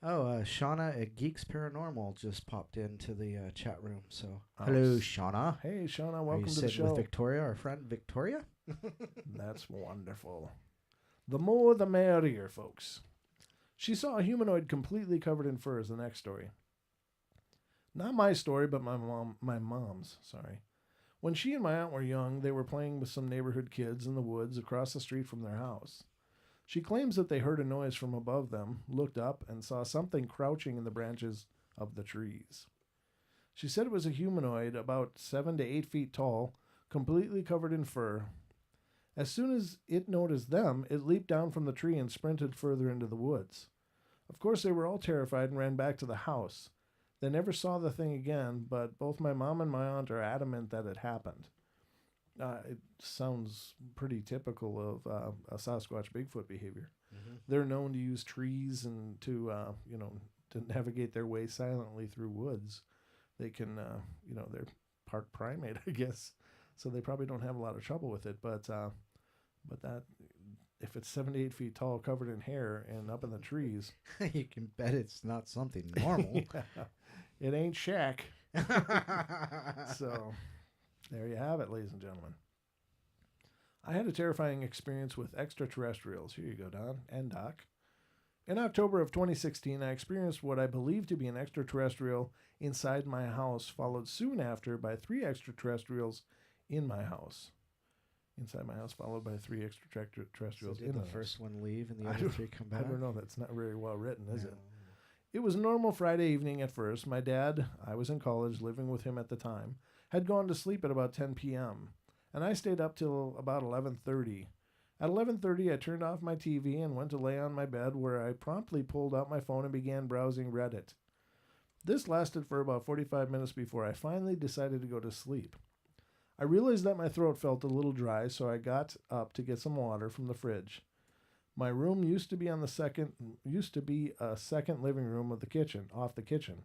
Oh, Shauna at Geeks Paranormal just popped into the chat room. So, hello, Shauna. Hey, Shauna, welcome to the sitting show. With Victoria, our friend Victoria. That's wonderful. The more, the merrier, folks. She saw a humanoid completely covered in fur is the next story. Not my story, but my mom's. Sorry. When she and my aunt were young, they were playing with some neighborhood kids in the woods across the street from their house. She claims that they heard a noise from above them, looked up, and saw something crouching in the branches of the trees. She said it was a humanoid about 7 to 8 feet tall, completely covered in fur. As soon as it noticed them, it leaped down from the tree and sprinted further into the woods. Of course, they were all terrified and ran back to the house. They never saw the thing again, but both my mom and my aunt are adamant that it happened. It sounds pretty typical of a Sasquatch Bigfoot behavior. Mm-hmm. They're known to use trees and to navigate their way silently through woods. They can, they're part primate, I guess, so they probably don't have a lot of trouble with it. But that, if it's 7 to 8 feet tall, covered in hair, and up in the trees, you can bet it's not something normal. Yeah, it ain't Shaq. So, there you have it, ladies and gentlemen. I had a terrifying experience with extraterrestrials. Here you go, Don and Doc. In October of 2016, I experienced what I believe to be an extraterrestrial inside my house, followed soon after by 3 extraterrestrials in my house. Inside my house, followed by 3 extraterrestrials so did in the first house. One leave and the other 3 come back? I don't know. That's not very well written, is it? It was a normal Friday evening at first. My dad, I was in college, living with him at the time, had gone to sleep at about 10 p.m., and I stayed up till about 11:30. At 11:30, I turned off my TV and went to lay on my bed, where I promptly pulled out my phone and began browsing Reddit. This lasted for about 45 minutes before I finally decided to go to sleep. I realized that my throat felt a little dry, so I got up to get some water from the fridge. My room used to be a second living room of the kitchen, off the kitchen,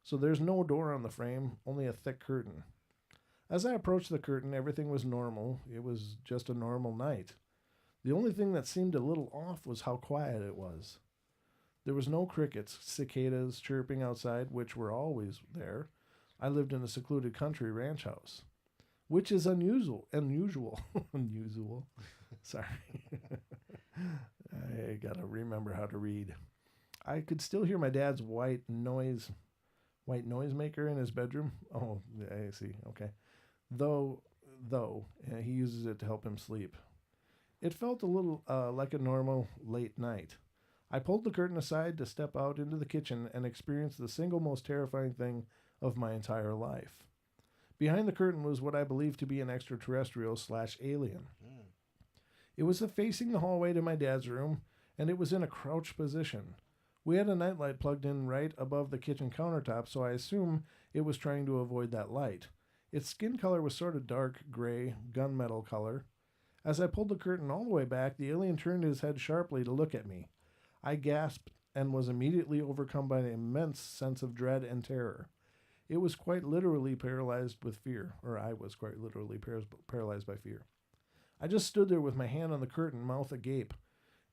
so there's no door on the frame, only a thick curtain. As I approached the curtain, everything was normal. It was just a normal night. The only thing that seemed a little off was how quiet it was. There was no crickets, cicadas chirping outside, which were always there. I lived in a secluded country ranch house, which is unusual. Unusual. Sorry. I gotta remember how to read. I could still hear my dad's white noisemaker in his bedroom. Oh, I see. Okay. Though, he uses it to help him sleep. It felt a little like a normal late night. I pulled the curtain aside to step out into the kitchen and experience the single most terrifying thing of my entire life. Behind the curtain was what I believed to be an extraterrestrial/alien. It was facing the hallway to my dad's room, and it was in a crouched position. We had a nightlight plugged in right above the kitchen countertop, so I assume it was trying to avoid that light. Its skin color was sort of dark gray, gunmetal color. As I pulled the curtain all the way back, the alien turned his head sharply to look at me. I gasped and was immediately overcome by an immense sense of dread and terror. It was quite literally paralyzed with fear, or I was quite literally paralyzed by fear. I just stood there with my hand on the curtain, mouth agape.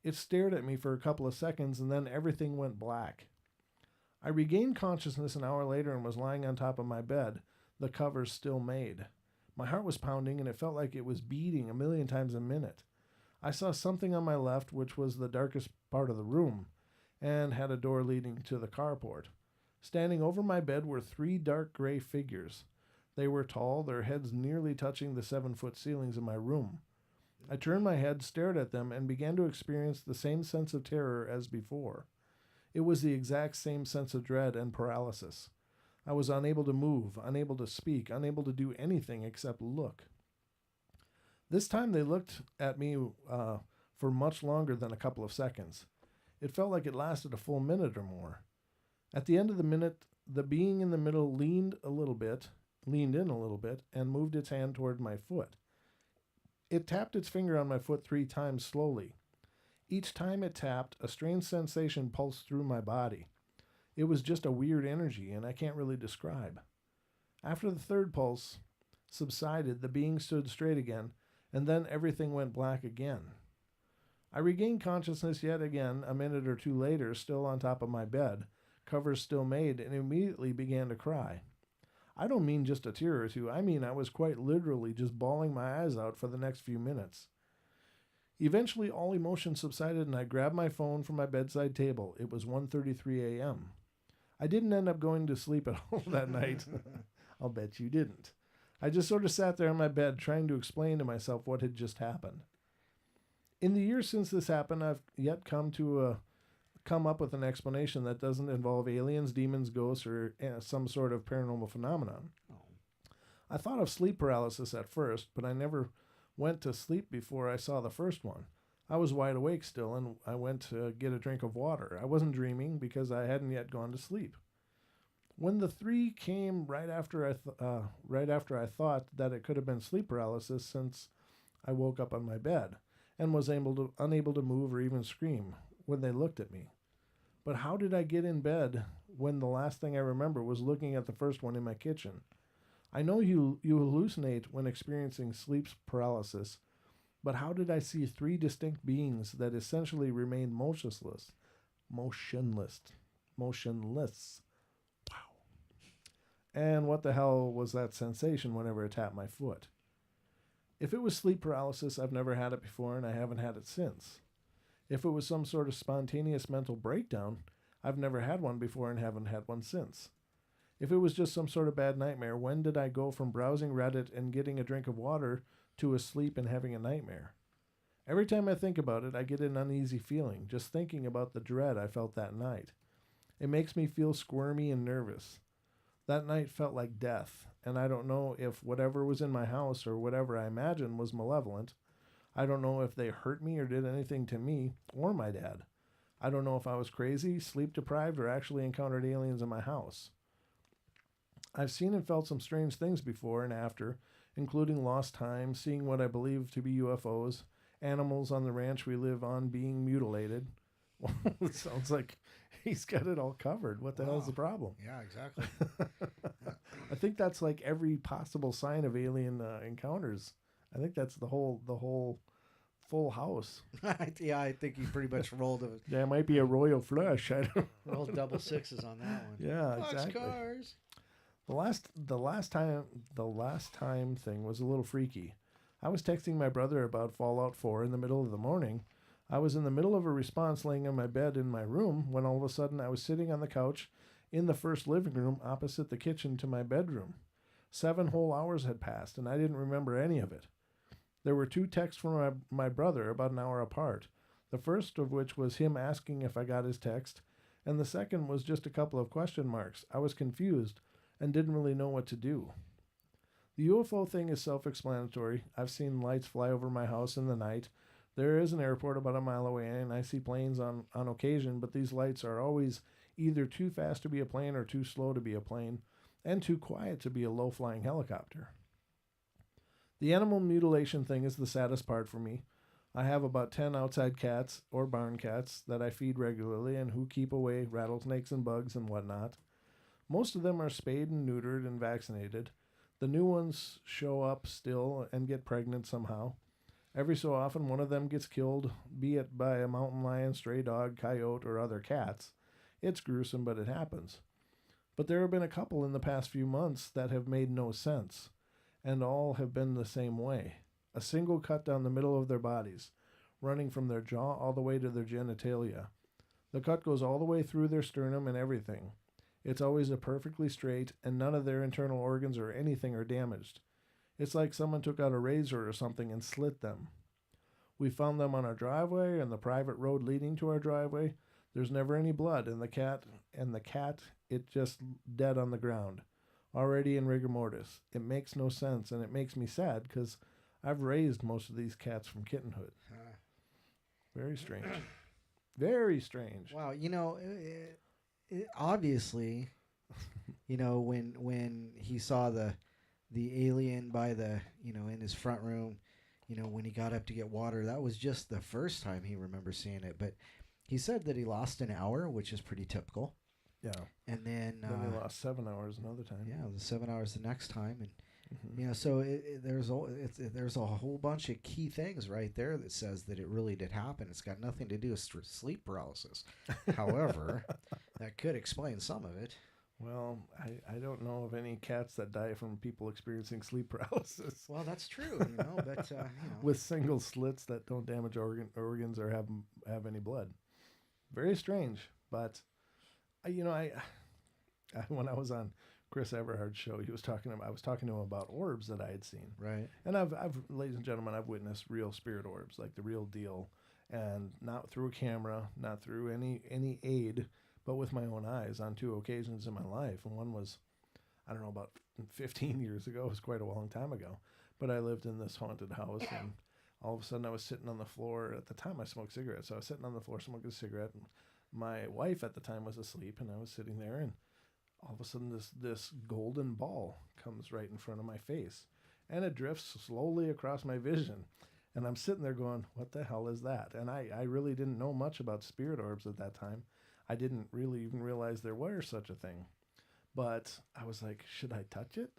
It stared at me for a couple of seconds, and then everything went black. I regained consciousness an hour later and was lying on top of my bed, the covers still made. My heart was pounding, and it felt like it was beating a million times a minute. I saw something on my left, which was the darkest part of the room, and had a door leading to the carport. Standing over my bed were 3 dark gray figures. They were tall, their heads nearly touching the 7-foot ceilings in my room. I turned my head, stared at them, and began to experience the same sense of terror as before. It was the exact same sense of dread and paralysis. I was unable to move, unable to speak, unable to do anything except look. This time they looked at me for much longer than a couple of seconds. It felt like it lasted a full minute or more. At the end of the minute, the being in the middle leaned in a little bit, and moved its hand toward my foot. It tapped its finger on my foot 3 times slowly. Each time it tapped, a strange sensation pulsed through my body. It was just a weird energy, and I can't really describe. After the 3rd pulse subsided, the being stood straight again, and then everything went black again. I regained consciousness yet again a minute or 2 later, still on top of my bed, covers still made, and immediately began to cry. I don't mean just a tear or 2. I mean I was quite literally just bawling my eyes out for the next few minutes. Eventually, all emotion subsided, and I grabbed my phone from my bedside table. It was 1:33 a.m. I didn't end up going to sleep at all that night. I'll bet you didn't. I just sort of sat there on my bed trying to explain to myself what had just happened. In the years since this happened, I've yet come up with an explanation that doesn't involve aliens, demons, ghosts, or some sort of paranormal phenomenon. I thought of sleep paralysis at first, but I never went to sleep before I saw the first one. I was wide awake still, and I went to get a drink of water. I wasn't dreaming because I hadn't yet gone to sleep. When the 3 came right after I thought that it could have been sleep paralysis, since I woke up on my bed and was unable to move or even scream when they looked at me. But how did I get in bed when the last thing I remember was looking at the first one in my kitchen? I know you hallucinate when experiencing sleep paralysis, but how did I see 3 distinct beings that essentially remained motionless? Wow. And what the hell was that sensation whenever it tapped my foot? If it was sleep paralysis, I've never had it before, and I haven't had it since. If it was some sort of spontaneous mental breakdown, I've never had one before and haven't had one since. If it was just some sort of bad nightmare, when did I go from browsing Reddit and getting a drink of water to asleep and having a nightmare? Every time I think about it, I get an uneasy feeling, just thinking about the dread I felt that night. It makes me feel squirmy and nervous. That night felt like death, and I don't know if whatever was in my house or whatever I imagined was malevolent. I don't know if they hurt me or did anything to me or my dad. I don't know if I was crazy, sleep deprived, or actually encountered aliens in my house. I've seen and felt some strange things before and after, including lost time, seeing what I believe to be UFOs, animals on the ranch we live on being mutilated. It sounds like he's got it all covered. What the hell's the problem? Yeah, exactly. I think that's like every possible sign of alien encounters. I think that's the whole full house. Yeah, I think he pretty much rolled a There might be a royal flush. I don't rolled double 6s on that one. Yeah, exactly. Boxcars. The last time thing was a little freaky. I was texting my brother about Fallout 4 in the middle of the morning. I was in the middle of a response laying on my bed in my room when all of a sudden I was sitting on the couch in the first living room opposite the kitchen to my bedroom. 7 whole hours had passed, and I didn't remember any of it. There were 2 texts from my brother about an hour apart, the first of which was him asking if I got his text, and the second was just a couple of question marks. I was confused and didn't really know what to do. The UFO thing is self-explanatory. I've seen lights fly over my house in the night. There is an airport about a mile away, and I see planes on occasion, but these lights are always either too fast to be a plane or too slow to be a plane, and too quiet to be a low-flying helicopter. The animal mutilation thing is the saddest part for me. I have about 10 outside cats or barn cats that I feed regularly and who keep away rattlesnakes and bugs and whatnot. Most of them are spayed and neutered and vaccinated. The new ones show up still and get pregnant somehow. Every so often, one of them gets killed, be it by a mountain lion, stray dog, coyote, or other cats. It's gruesome, but it happens. But there have been a couple in the past few months that have made no sense, and all have been the same way. A single cut down the middle of their bodies, running from their jaw all the way to their genitalia. The cut goes all the way through their sternum and everything. It's always a perfectly straight, and none of their internal organs or anything are damaged. It's like someone took out a razor or something and slit them. We found them on our driveway and the private road leading to our driveway. There's never any blood, and the cat, it just dead on the ground, already in rigor mortis. It makes no sense, and it makes me sad because I've raised most of these cats from kittenhood. Very strange. Very strange. Wow, obviously, when he saw the alien by the in his front room, when he got up to get water, that was just the first time he remembers seeing it. But he said that he lost an hour, which is pretty typical. Yeah. And then he lost 7 hours another time. Yeah, it was 7 hours the next time, and so there's a whole bunch of key things right there that says that it really did happen. It's got nothing to do with sleep paralysis. However, that could explain some of it. Well, I don't know of any cats that die from people experiencing sleep paralysis. Well, that's true, but with single slits that don't damage organs or have any blood. Very strange, but I when I was on Chris Everhard's show, I was talking to him about orbs that I had seen. Right. And I've ladies and gentlemen, I've witnessed real spirit orbs, like the real deal, and not through a camera, not through any aid, but with my own eyes on 2 occasions in my life. And one was, I don't know, about 15 years ago. It was quite a long time ago. But I lived in this haunted house, and all of a sudden I was sitting on the floor. At the time I smoked cigarettes, so I was sitting on the floor smoking a cigarette, and my wife at the time was asleep, and I was sitting there, and all of a sudden this golden ball comes right in front of my face, and it drifts slowly across my vision. And I'm sitting there going, what the hell is that? And I really didn't know much about spirit orbs at that time. I didn't really even realize there was such a thing. But I was like, should I touch it?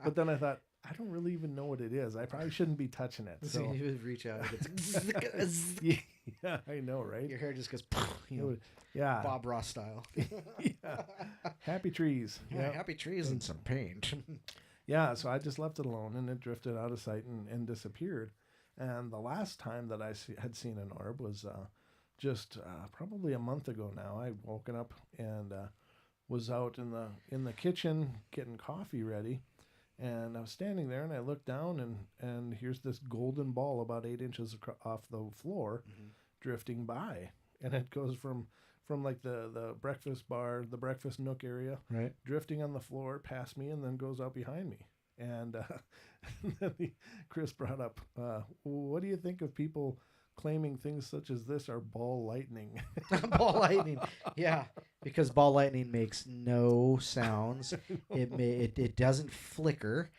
But then I thought, I don't really even know what it is. I probably shouldn't be touching it. So you would reach out. Yeah, I know, right? Your hair just goes, yeah, Bob Ross style. Yeah. Happy trees. Yeah, happy trees and some paint. Yeah, so I just left it alone, and it drifted out of sight and disappeared. And the last time that I had seen an orb was just probably a month ago now. I woken up and was out in the kitchen getting coffee ready, and I was standing there, and I looked down, and here's this golden ball about 8 inches off the floor, drifting by, and it goes from like the breakfast bar, the breakfast nook area, right, drifting on the floor past me, and then goes out behind me. And then Chris brought up, what do you think of people claiming things such as this are ball lightning? Ball lightning, yeah, because ball lightning makes no sounds. It doesn't flicker.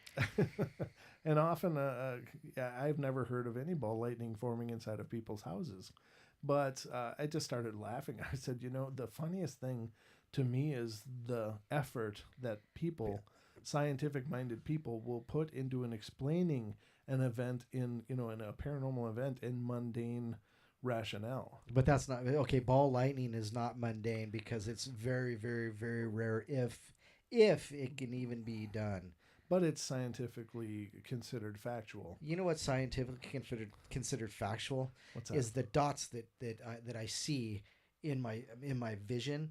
And often, I've never heard of any ball lightning forming inside of people's houses. But I just started laughing. I said, the funniest thing to me is the effort that people, scientific-minded people, will put into explaining an event in a paranormal event in mundane rationale. But that's not okay. Ball lightning is not mundane because it's very, very, very rare, if it can even be done. But it's scientifically considered factual. You know what's scientifically considered factual? What's that? Is the dots that I see in my vision.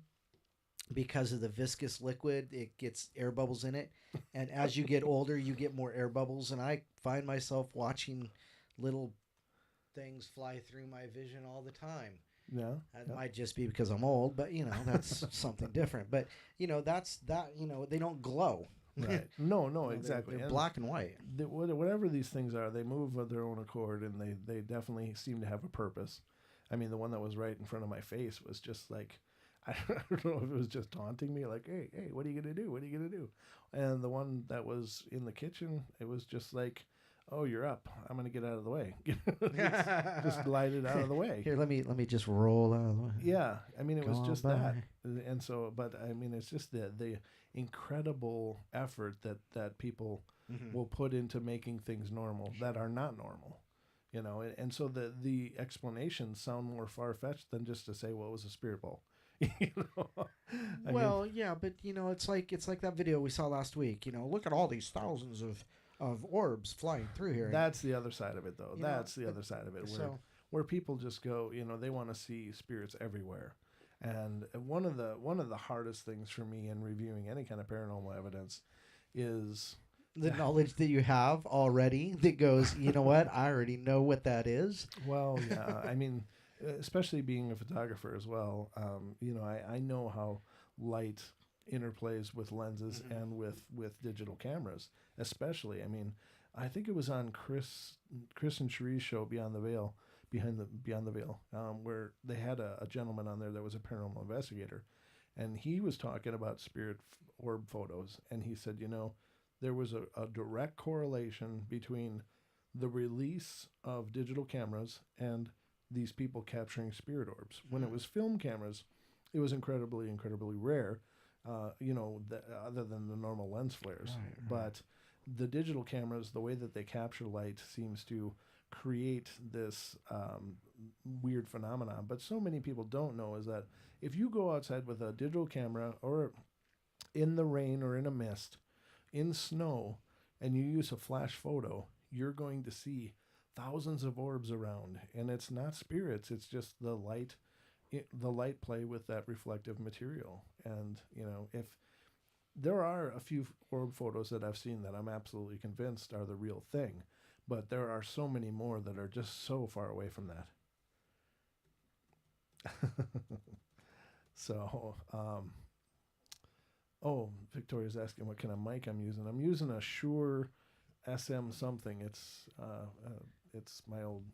Because of the viscous liquid, it gets air bubbles in it. And as you get older, you get more air bubbles. And I find myself watching little things fly through my vision all the time. Yeah. That might just be because I'm old, but, that's something different. But, they don't glow. Right. No, exactly. They're black and white. Whatever these things are, they move of their own accord, and they definitely seem to have a purpose. I mean, the one that was right in front of my face was just like, I don't know if it was just taunting me, like, hey, what are you going to do? What are you going to do? And the one that was in the kitchen, it was just like oh, you're up. I'm going to get out of the way. Just glide it out of the way. Here, let me just roll out of the way. Yeah, I mean, it was just by. that, and so, but I mean, it's just the incredible effort that people will put into making things normal that are not normal, you know, and so the explanations sound more far fetched than just to say, well, it was a spirit ball. You know? Well, yeah, but you know, it's like that video we saw last week. You know, look at all these thousands of orbs flying through here. That's the other side of it, though. That's the other side of it, where people just go, you know, they want to see spirits everywhere. And one of the hardest things for me in reviewing any kind of paranormal evidence is the knowledge that you have already that goes, you know what, I already know what that is. Well, yeah, I mean, especially being a photographer as well, you know, I know how light interplays with lenses and with digital cameras, especially. I mean, I think it was on Chris and Cherie's show Beyond the Veil, where they had a gentleman on there that was a paranormal investigator, and he was talking about spirit orb photos, and he said, you know, there was a direct correlation between the release of digital cameras and these people capturing spirit orbs. When it was film cameras, it was incredibly rare, you know, other than the normal lens flares. Right. But the digital cameras, the way that they capture light seems to create this weird phenomenon. But so many people don't know is that if you go outside with a digital camera or in the rain or in a mist, in snow, and you use a flash photo, you're going to see thousands of orbs around, and it's not spirits, it's just the light play with that reflective material. And you know, if there are a few orb photos that I've seen that I'm absolutely convinced are the real thing, but there are so many more that are just so far away from that. So oh, Victoria's asking what kind of mic I'm using. I'm using a Shure SM something. It's my old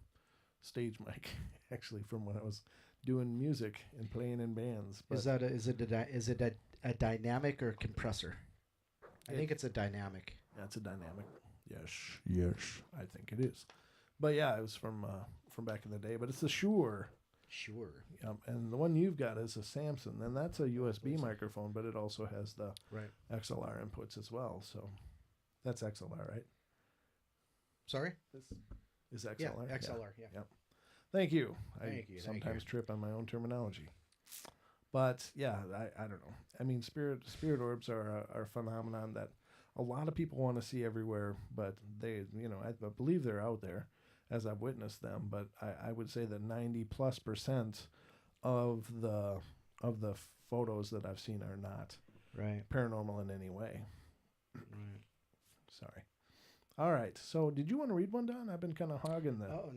stage mic, actually, from when I was doing music and playing in bands. But is it a dynamic or compressor? I think it's a dynamic. Yeah, it's a dynamic. Yes, I think it is. But yeah, it was from back in the day. But it's a Shure. Sure. And the one you've got is a Samson, and that's a USB microphone, but it also has the XLR inputs as well. So that's XLR, right? Sorry? This is XLR. Yeah, XLR, yeah. Yep. Thank you. Thank you. Sometimes trip on my own terminology. But yeah, I don't know. I mean, spirit orbs are a phenomenon that a lot of people want to see everywhere, but they, you know, I believe they're out there as I've witnessed them, but I would say that 90+% of the photos that I've seen are not paranormal in any way. Right. Sorry. All right. So, did you want to read one, Don? I've been kind of hogging the. Oh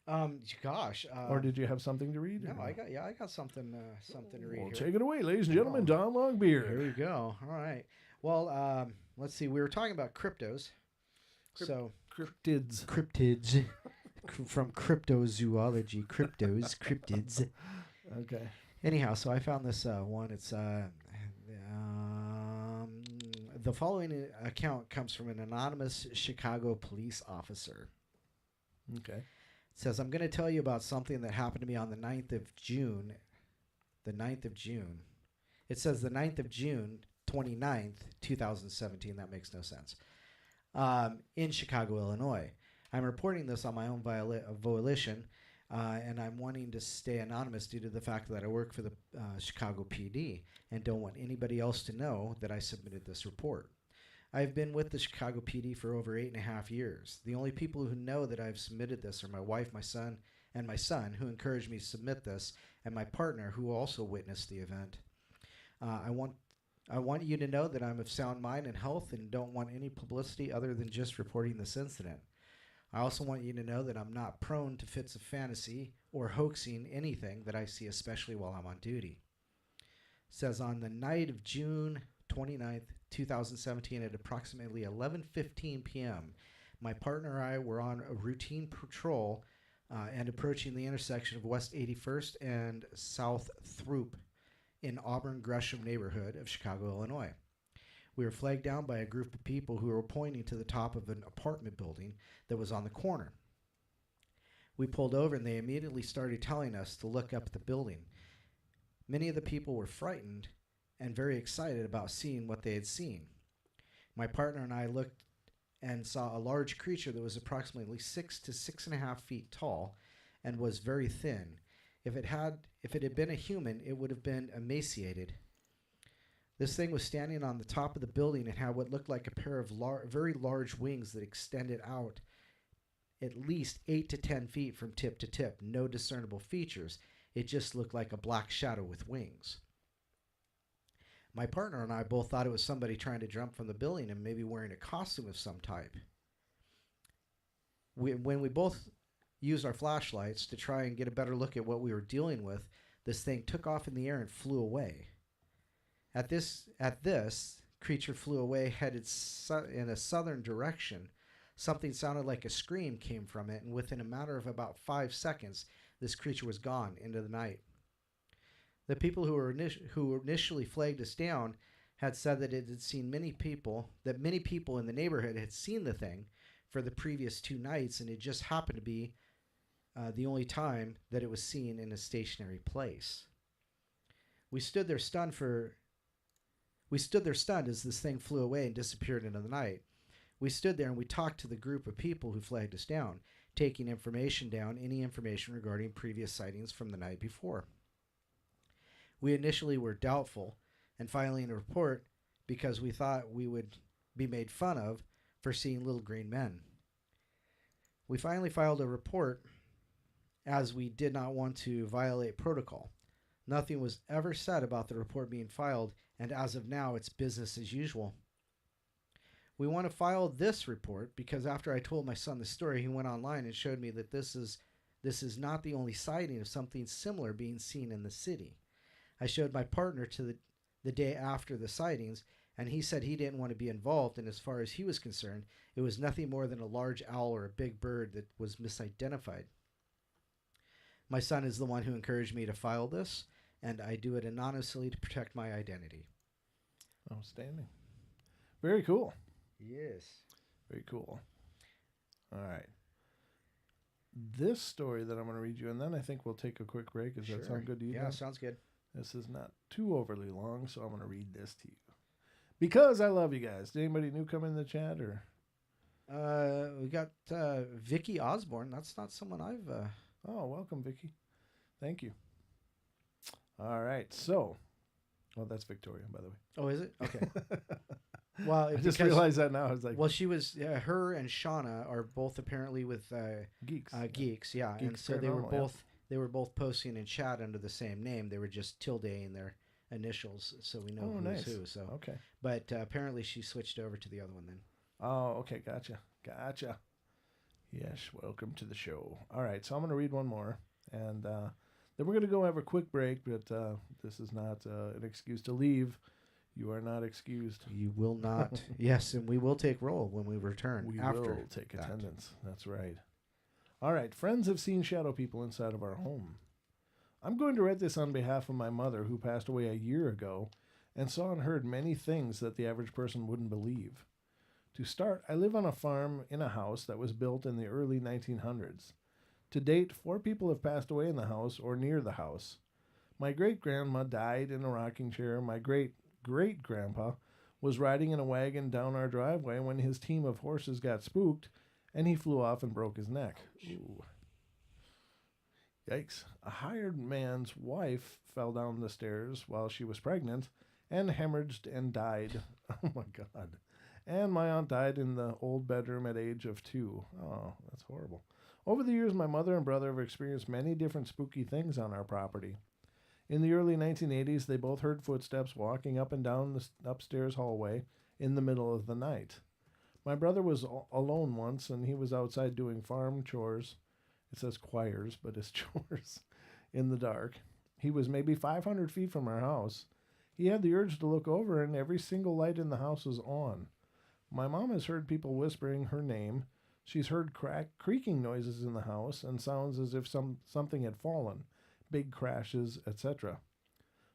no. Gosh. Or did you have something to read? No, I got something to read. Well, here. take it away, ladies and gentlemen. Don Longbeard. Here we go. All right. Well, let's see. We were talking about cryptos. Cryptids from cryptozoology. Cryptids. Okay. Anyhow, so I found this one. It's the following account comes from an anonymous Chicago police officer. Okay. It says, I'm going to tell you about something that happened to me on the 9th of June. The 9th of June. It says the 9th of June, 29th, 2017. That makes no sense. In Chicago, Illinois. I'm reporting this on my own volition, and I'm wanting to stay anonymous due to the fact that I work for the Chicago PD and don't want anybody else to know that I submitted this report. I've been with the Chicago PD for over 8.5 years. The only people who know that I've submitted this are my wife, my son, who encouraged me to submit this, and my partner, who also witnessed the event. I want you to know that I'm of sound mind and health and don't want any publicity other than just reporting this incident. I also want you to know that I'm not prone to fits of fantasy or hoaxing anything that I see, especially while I'm on duty. It says on the night of June 29th, 2017 at approximately 11:15 p.m., my partner and I were on a routine patrol and approaching the intersection of West 81st and South Throop in Auburn Gresham neighborhood of Chicago, Illinois. We were flagged down by a group of people who were pointing to the top of an apartment building that was on the corner. We pulled over and they immediately started telling us to look up at the building. Many of the people were frightened and very excited about seeing what they had seen. My partner and I looked and saw a large creature that was approximately 6 to 6.5 feet tall and was very thin. If it had been a human, it would have been emaciated. This thing was standing on the top of the building and had what looked like a pair of very large wings that extended out at least 8 to 10 feet from tip to tip. No discernible features. It just looked like a black shadow with wings. My partner and I both thought it was somebody trying to jump from the building and maybe wearing a costume of some type. When we both used our flashlights to try and get a better look at what we were dealing with, this thing took off in the air and flew away. At this, creature flew away, headed in a southern direction. Something sounded like a scream came from it, and within a matter of about 5 seconds, this creature was gone into the night. The people who initially flagged us down had said that it had seen many people in the neighborhood had seen the thing for the previous 2 nights, and it just happened to be the only time that it was seen in a stationary place. We stood there stunned as this thing flew away and disappeared into the night. We stood there and we talked to the group of people who flagged us down, taking information down, any information regarding previous sightings from the night before. We initially were doubtful and filing a report because we thought we would be made fun of for seeing little green men. We finally filed a report as we did not want to violate protocol. Nothing was ever said about the report being filed, and as of now, it's business as usual. We want to file this report because after I told my son the story, he went online and showed me that this is not the only sighting of something similar being seen in the city. I showed my partner to the day after the sightings, and he said he didn't want to be involved, and as far as he was concerned, it was nothing more than a large owl or a big bird that was misidentified. My son is the one who encouraged me to file this, and I do it anonymously to protect my identity. Outstanding. Very cool. Yes. Very cool. All right. This story that I'm going to read you, and then I think we'll take a quick break. Does that sound good to you? Yeah, sounds good. This is not too overly long, so I'm going to read this to you. Because I love you guys. Did anybody new come in the chat? Or? We got Vicky Osborne. That's not someone I've... Oh, welcome, Vicky. Thank you. All right, so... Well, that's Victoria, by the way. Oh, is it? Okay. Well, I just realized that now. I was like... Well, she was... her and Shauna are both apparently with... Geeks. Geeks, yeah. Geeks, and so they were both... Yeah. They were both posting in chat under the same name. They were just tildeing their initials, so we know who's who. So, okay. But apparently she switched over to the other one then. Oh, okay. Gotcha. Yes, welcome to the show. All right, so I'm going to read one more, and then we're going to go have a quick break, but this is not an excuse to leave. You are not excused. You will not. Yes, and we will take roll when we return. We after will take attendance. That's right. All right, friends have seen shadow people inside of our home. I'm going to read this on behalf of my mother, who passed away a year ago, and saw and heard many things that the average person wouldn't believe. To start, I live on a farm in a house that was built in the early 1900s. To date, 4 people have passed away in the house or near the house. My great-grandma died in a rocking chair. My great-great-grandpa was riding in a wagon down our driveway when his team of horses got spooked, and he flew off and broke his neck. Ooh. Yikes. A hired man's wife fell down the stairs while she was pregnant and hemorrhaged and died. Oh, my God. And my aunt died in the old bedroom at age of 2. Oh, that's horrible. Over the years, my mother and brother have experienced many different spooky things on our property. In the early 1980s, they both heard footsteps walking up and down the upstairs hallway in the middle of the night. My brother was alone once, and he was outside doing farm chores. It says choirs, but it's chores in the dark. He was maybe 500 feet from our house. He had the urge to look over, and every single light in the house was on. My mom has heard people whispering her name. She's heard creaking noises in the house and sounds as if something had fallen, big crashes, etc.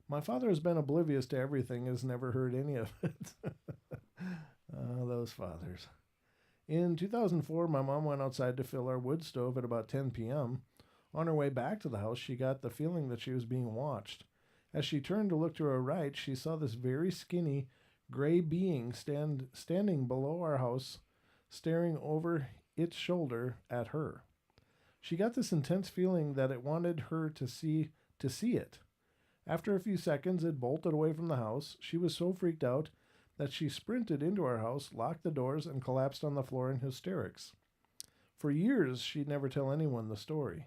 My father has been oblivious to everything, has never heard any of it. Those fathers. In 2004, my mom went outside to fill our wood stove at about 10 p.m. On her way back to the house, she got the feeling that she was being watched. As she turned to look to her right, she saw this very skinny, gray being standing below our house, staring over its shoulder at her. She got this intense feeling that it wanted her to see it. After a few seconds, it bolted away from the house. She was so freaked out that she sprinted into our house, locked the doors, and collapsed on the floor in hysterics. For years, she'd never tell anyone the story.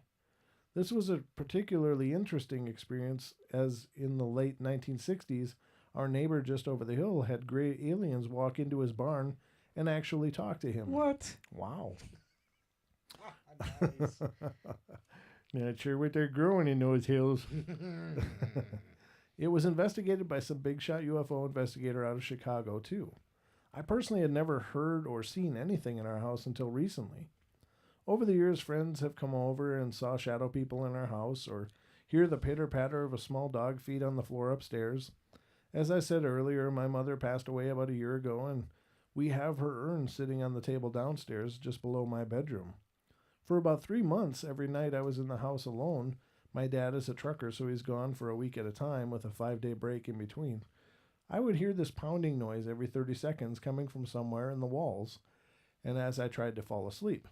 This was a particularly interesting experience, as in the late 1960s, our neighbor just over the hill had gray aliens walk into his barn and actually talk to him. What? Wow. Nice. Not sure what they're growing in those hills. It was investigated by some big shot UFO investigator out of Chicago, too. I personally had never heard or seen anything in our house until recently. Over the years, friends have come over and saw shadow people in our house or hear the pitter-patter of a small dog feet on the floor upstairs. As I said earlier, my mother passed away about a year ago, and we have her urn sitting on the table downstairs just below my bedroom. For about 3 months, every night I was in the house alone. My dad is a trucker, so he's gone for a week at a time with a 5-day break in between. I would hear this pounding noise every 30 seconds coming from somewhere in the walls, and as I tried to fall asleep.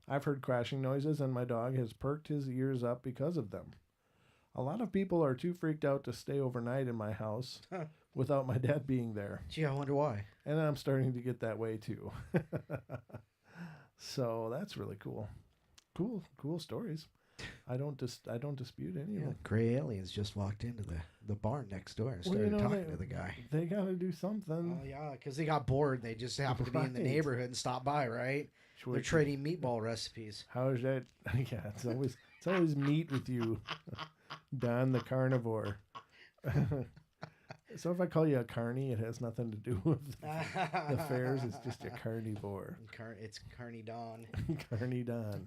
I've heard crashing noises, and my dog has perked his ears up because of them. A lot of people are too freaked out to stay overnight in my house without my dad being there. Gee, I wonder why. And I'm starting to get that way, too. So that's really cool. Cool stories. I don't dispute any of them. Gray aliens just walked into the barn next door and started talking to the guy. They got to do something. Oh, yeah, because they got bored. They just happened to be in the neighborhood and stopped by, right? Sure. They're trading meatball recipes. How is that? Yeah, it's always meat with you, Don the carnivore. So if I call you a carny, it has nothing to do with the fairs. It's just a carnivore. It's Carney Don. Carney Don.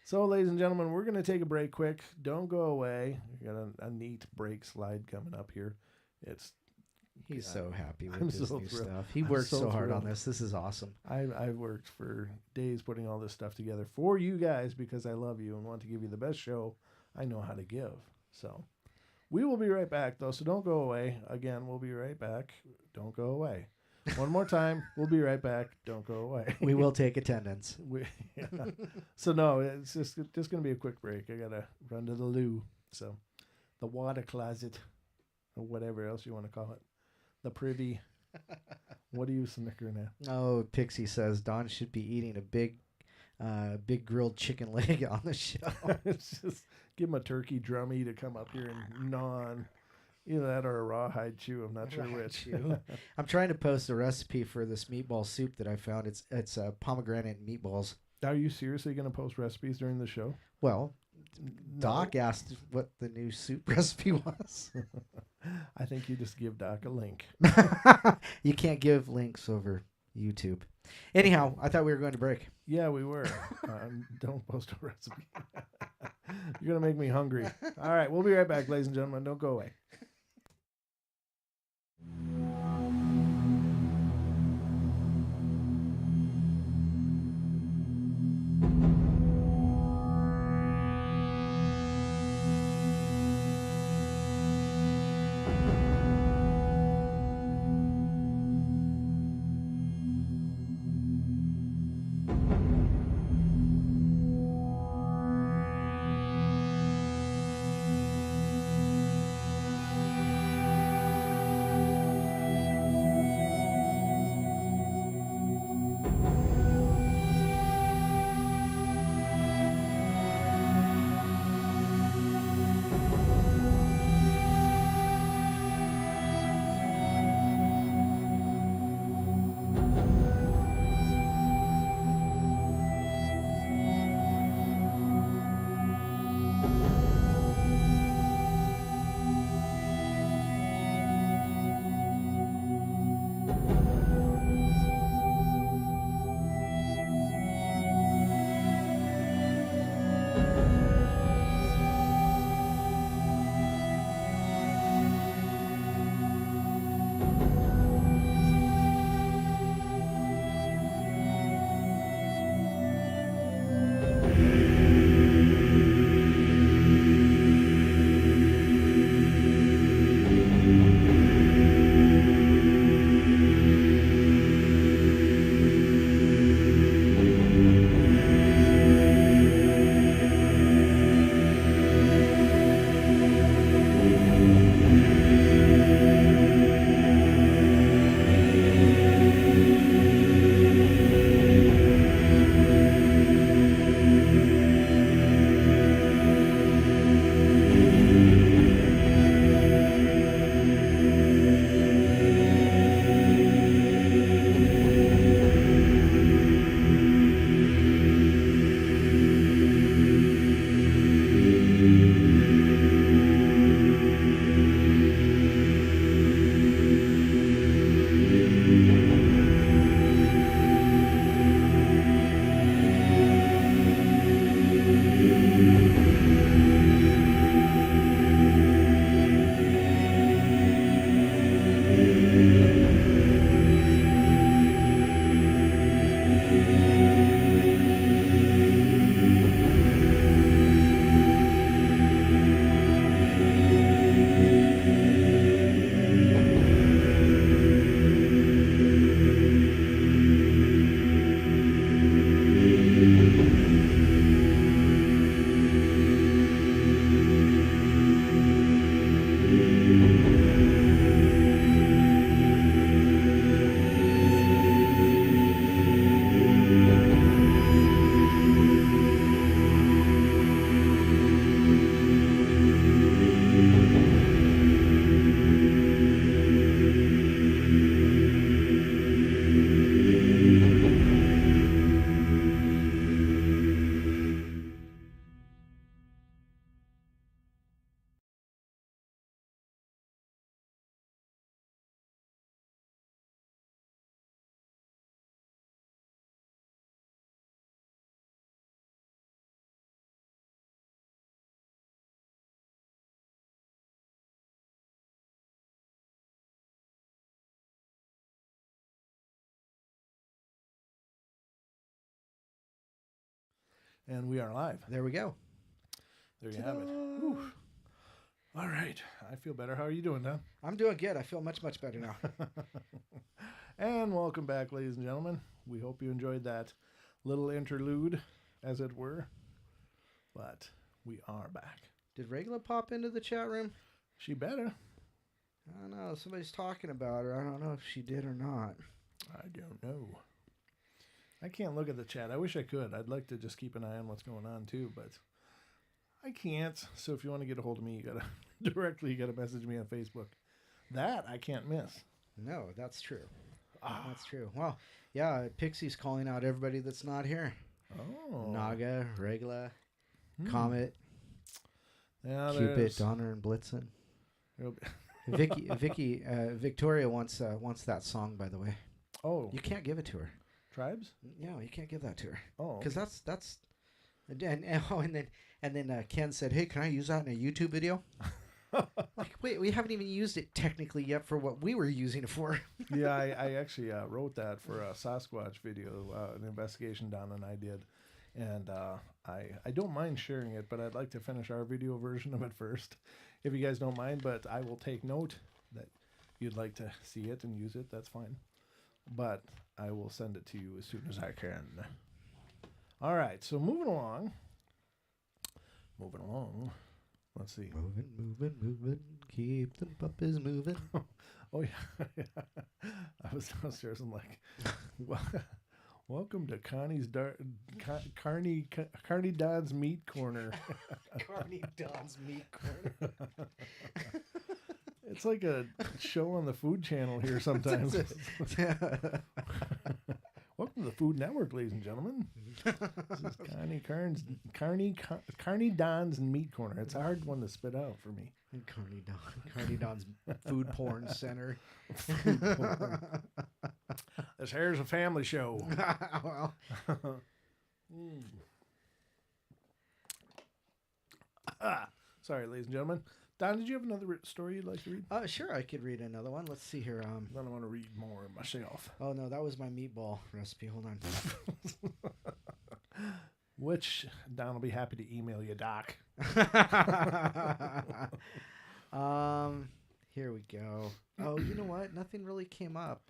So, ladies and gentlemen, we're going to take a break quick. Don't go away. We got a neat break slide coming up here. He's so happy with this new stuff. He worked so hard on this. This is awesome. I've worked for days putting all this stuff together for you guys because I love you and want to give you the best show I know how to give. So we will be right back, though, so don't go away. Again, we'll be right back. Don't go away. One more time, we'll be right back. Don't go away. We will take attendance. Yeah. So, no, it's just going to be a quick break. I got to run to the loo. So, the water closet, or whatever else you want to call it. The privy. What are you snickering at? Oh, Pixie says Don should be eating a big grilled chicken leg on the show. It's just give him a turkey drummy to come up here and gnaw on. Either that or a rawhide chew. I'm not sure which. I'm trying to post a recipe for this meatball soup that I found. It's pomegranate meatballs. Are you seriously going to post recipes during the show? Well, Doc asked what the new soup recipe was. I think you just give Doc a link. You can't give links over YouTube. Anyhow, I thought we were going to break. Yeah, we were. Don't post a recipe. You're going to make me hungry. All right, we'll be right back, ladies and gentlemen. Don't go away. And we are live. There we go. There you have it. Whew. All right. I feel better. How are you doing, Don? I'm doing good. I feel much, much better now. And welcome back, ladies and gentlemen. We hope you enjoyed that little interlude, as it were. But we are back. Did Regula pop into the chat room? She better. I don't know. Somebody's talking about her. I don't know if she did or not. I don't know. I can't look at the chat. I wish I could. I'd like to just keep an eye on what's going on too, but I can't. So if you want to get a hold of me, you gotta message me on Facebook. That I can't miss. No, that's true. That's true. Well, yeah, Pixie's calling out everybody that's not here. Oh. Naga, Regula, Comet, Yeah, Cupid, Donner, and Blitzen. Victoria wants that song, by the way. Oh. You can't give it to her. Tribes? No, you can't give that to her. Oh. Because that's and then Ken said, "Hey, can I use that in a YouTube video?" Like, wait, we haven't even used it technically yet for what we were using it for. Yeah, I actually wrote that for a Sasquatch video, an investigation Don and I did. And I don't mind sharing it, but I'd like to finish our video version of it first, if you guys don't mind. But I will take note that you'd like to see it and use it. That's fine. But I will send it to you as soon as I can. All right, so moving along. Let's see. Moving. Keep the puppies moving. Oh, yeah. I was downstairs and like, welcome to Carney Don's Meat Corner. Carney Don's Meat Corner. It's like a show on the Food Channel here sometimes. Welcome to the Food Network, ladies and gentlemen. This is Carney Don's Meat Corner. It's a hard one to spit out for me. Carney Don's Food Porn Center. Food porn. This here's a family show. Well. Sorry, ladies and gentlemen. Don, did you have another story you'd like to read? Sure, I could read another one. Let's see here. Then I want to read more myself. Oh, no, that was my meatball recipe. Hold on. Which Don will be happy to email you, Doc. Here we go. Oh, you know what? Nothing really came up.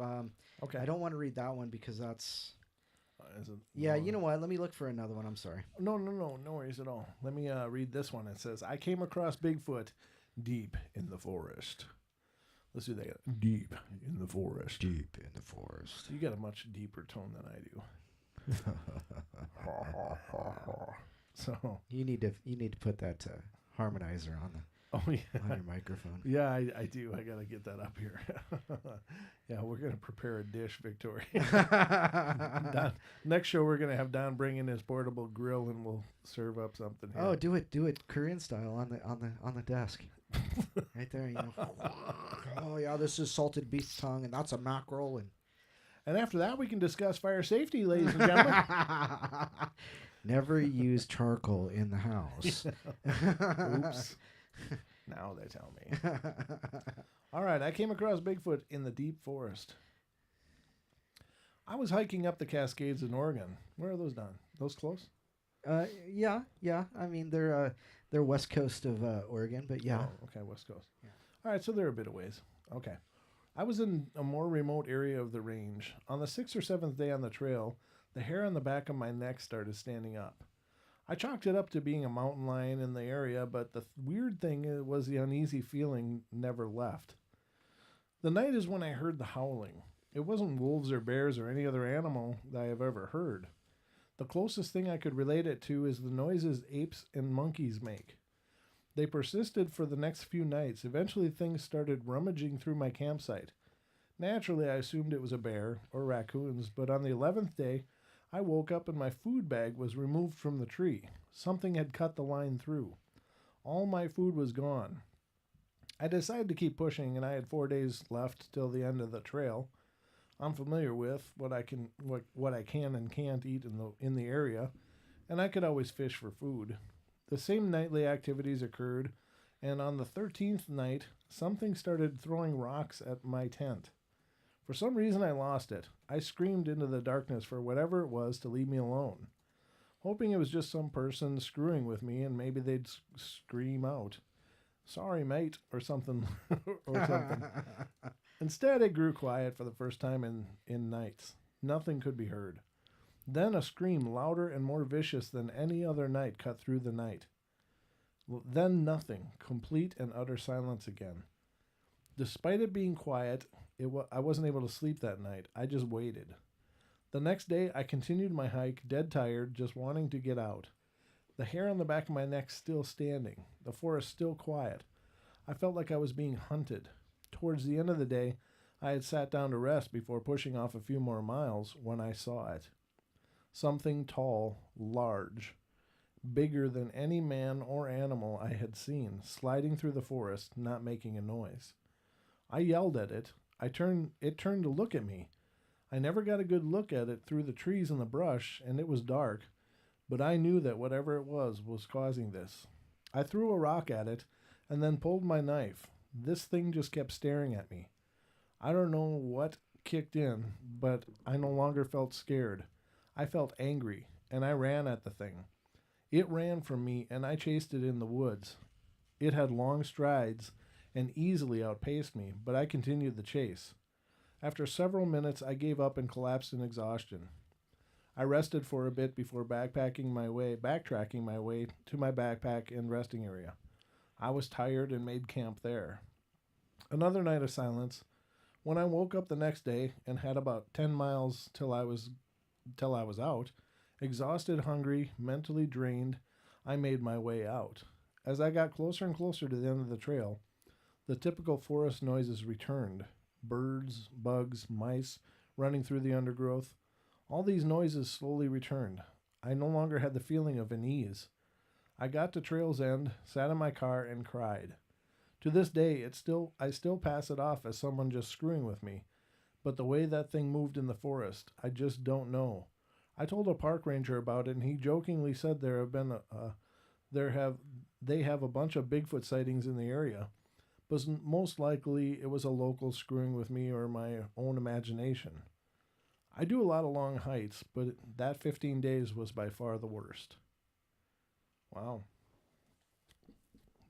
Okay. I don't want to read that one because that's... Yeah, you know what? Let me look for another one. I'm sorry. No worries at all. Let me read this one. It says, I came across Bigfoot deep in the forest. Let's do that. Deep in the forest. Deep in the forest. You got a much deeper tone than I do. So you need to put that harmonizer on on your microphone. Yeah, I do. I gotta get that up here. Yeah, we're gonna prepare a dish, Victoria. Don, next show we're gonna have Don bring in his portable grill and we'll serve up something here. Oh, do it Korean style on the desk. Right there, you know. Oh yeah, this is salted beef tongue and that's a mackerel and after that we can discuss fire safety, ladies and gentlemen. Never use charcoal in the house. Oops. Now they tell me. All right, I came across Bigfoot in the deep forest. I was hiking up the Cascades in Oregon. Where are those down? Those close? Yeah. I mean, they're west coast of Oregon, but yeah. Oh, okay, west coast. Yeah. All right, so they're a bit of ways. Okay. I was in a more remote area of the range. On the 6th or 7th day on the trail, the hair on the back of my neck started standing up. I chalked it up to being a mountain lion in the area, but the weird thing was the uneasy feeling never left. The night is when I heard the howling. It wasn't wolves or bears or any other animal that I have ever heard. The closest thing I could relate it to is the noises apes and monkeys make. They persisted for the next few nights. Eventually things started rummaging through my campsite. Naturally, I assumed it was a bear or raccoons, but on the 11th day, I woke up and my food bag was removed from the tree. Something had cut the line through. All my food was gone. I decided to keep pushing, and I had 4 days left till the end of the trail. I'm familiar with what I can and can't eat in the area, and I could always fish for food. The same nightly activities occurred, and on the 13th night, something started throwing rocks at my tent. For some reason, I lost it. I screamed into the darkness for whatever it was to leave me alone. hoping it was just some person screwing with me and maybe they'd scream out, "Sorry, mate," or something, or something. Instead, it grew quiet for the first time in nights. Nothing could be heard. Then a scream louder and more vicious than any other night cut through the night. Then nothing, complete and utter silence again. Despite it being quiet, I wasn't able to sleep that night. I just waited. The next day, I continued my hike, dead tired, just wanting to get out. The hair on the back of my neck still standing, the forest still quiet. I felt like I was being hunted. Towards the end of the day, I had sat down to rest before pushing off a few more miles when I saw it. Something tall, large, bigger than any man or animal I had seen, sliding through the forest, not making a noise. I yelled at it. It turned to look at me. I never got a good look at it through the trees and the brush, and it was dark, but I knew that whatever it was causing this. I threw a rock at it and then pulled my knife. This thing just kept staring at me. I don't know what kicked in, but I no longer felt scared. I felt angry, and I ran at the thing. It ran from me, and I chased it in the woods. It had long strides and easily outpaced me, but I continued the chase. After several minutes, I gave up and collapsed in exhaustion. I rested for a bit before backtracking my way to my backpack and resting area. I was tired and made camp there. Another night of silence. When I woke up the next day and had about 10 miles till I was out, exhausted, hungry, mentally drained, I made my way out. As I got closer and closer to the end of the trail, the typical forest noises returned. Birds, bugs, mice running through the undergrowth. All these noises slowly returned. I no longer had the feeling of unease. I got to trail's end, sat in my car, and cried. To this day, I still pass it off as someone just screwing with me. But the way that thing moved in the forest, I just don't know. I told a park ranger about it, and he jokingly said they have a bunch of Bigfoot sightings in the area, but most likely it was a local screwing with me or my own imagination. I do a lot of long hikes, but that 15 days was by far the worst. Wow.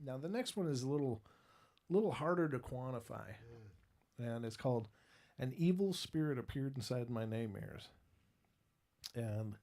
Now the next one is a little harder to quantify, and it's called "An Evil Spirit Appeared Inside My Nightmares." And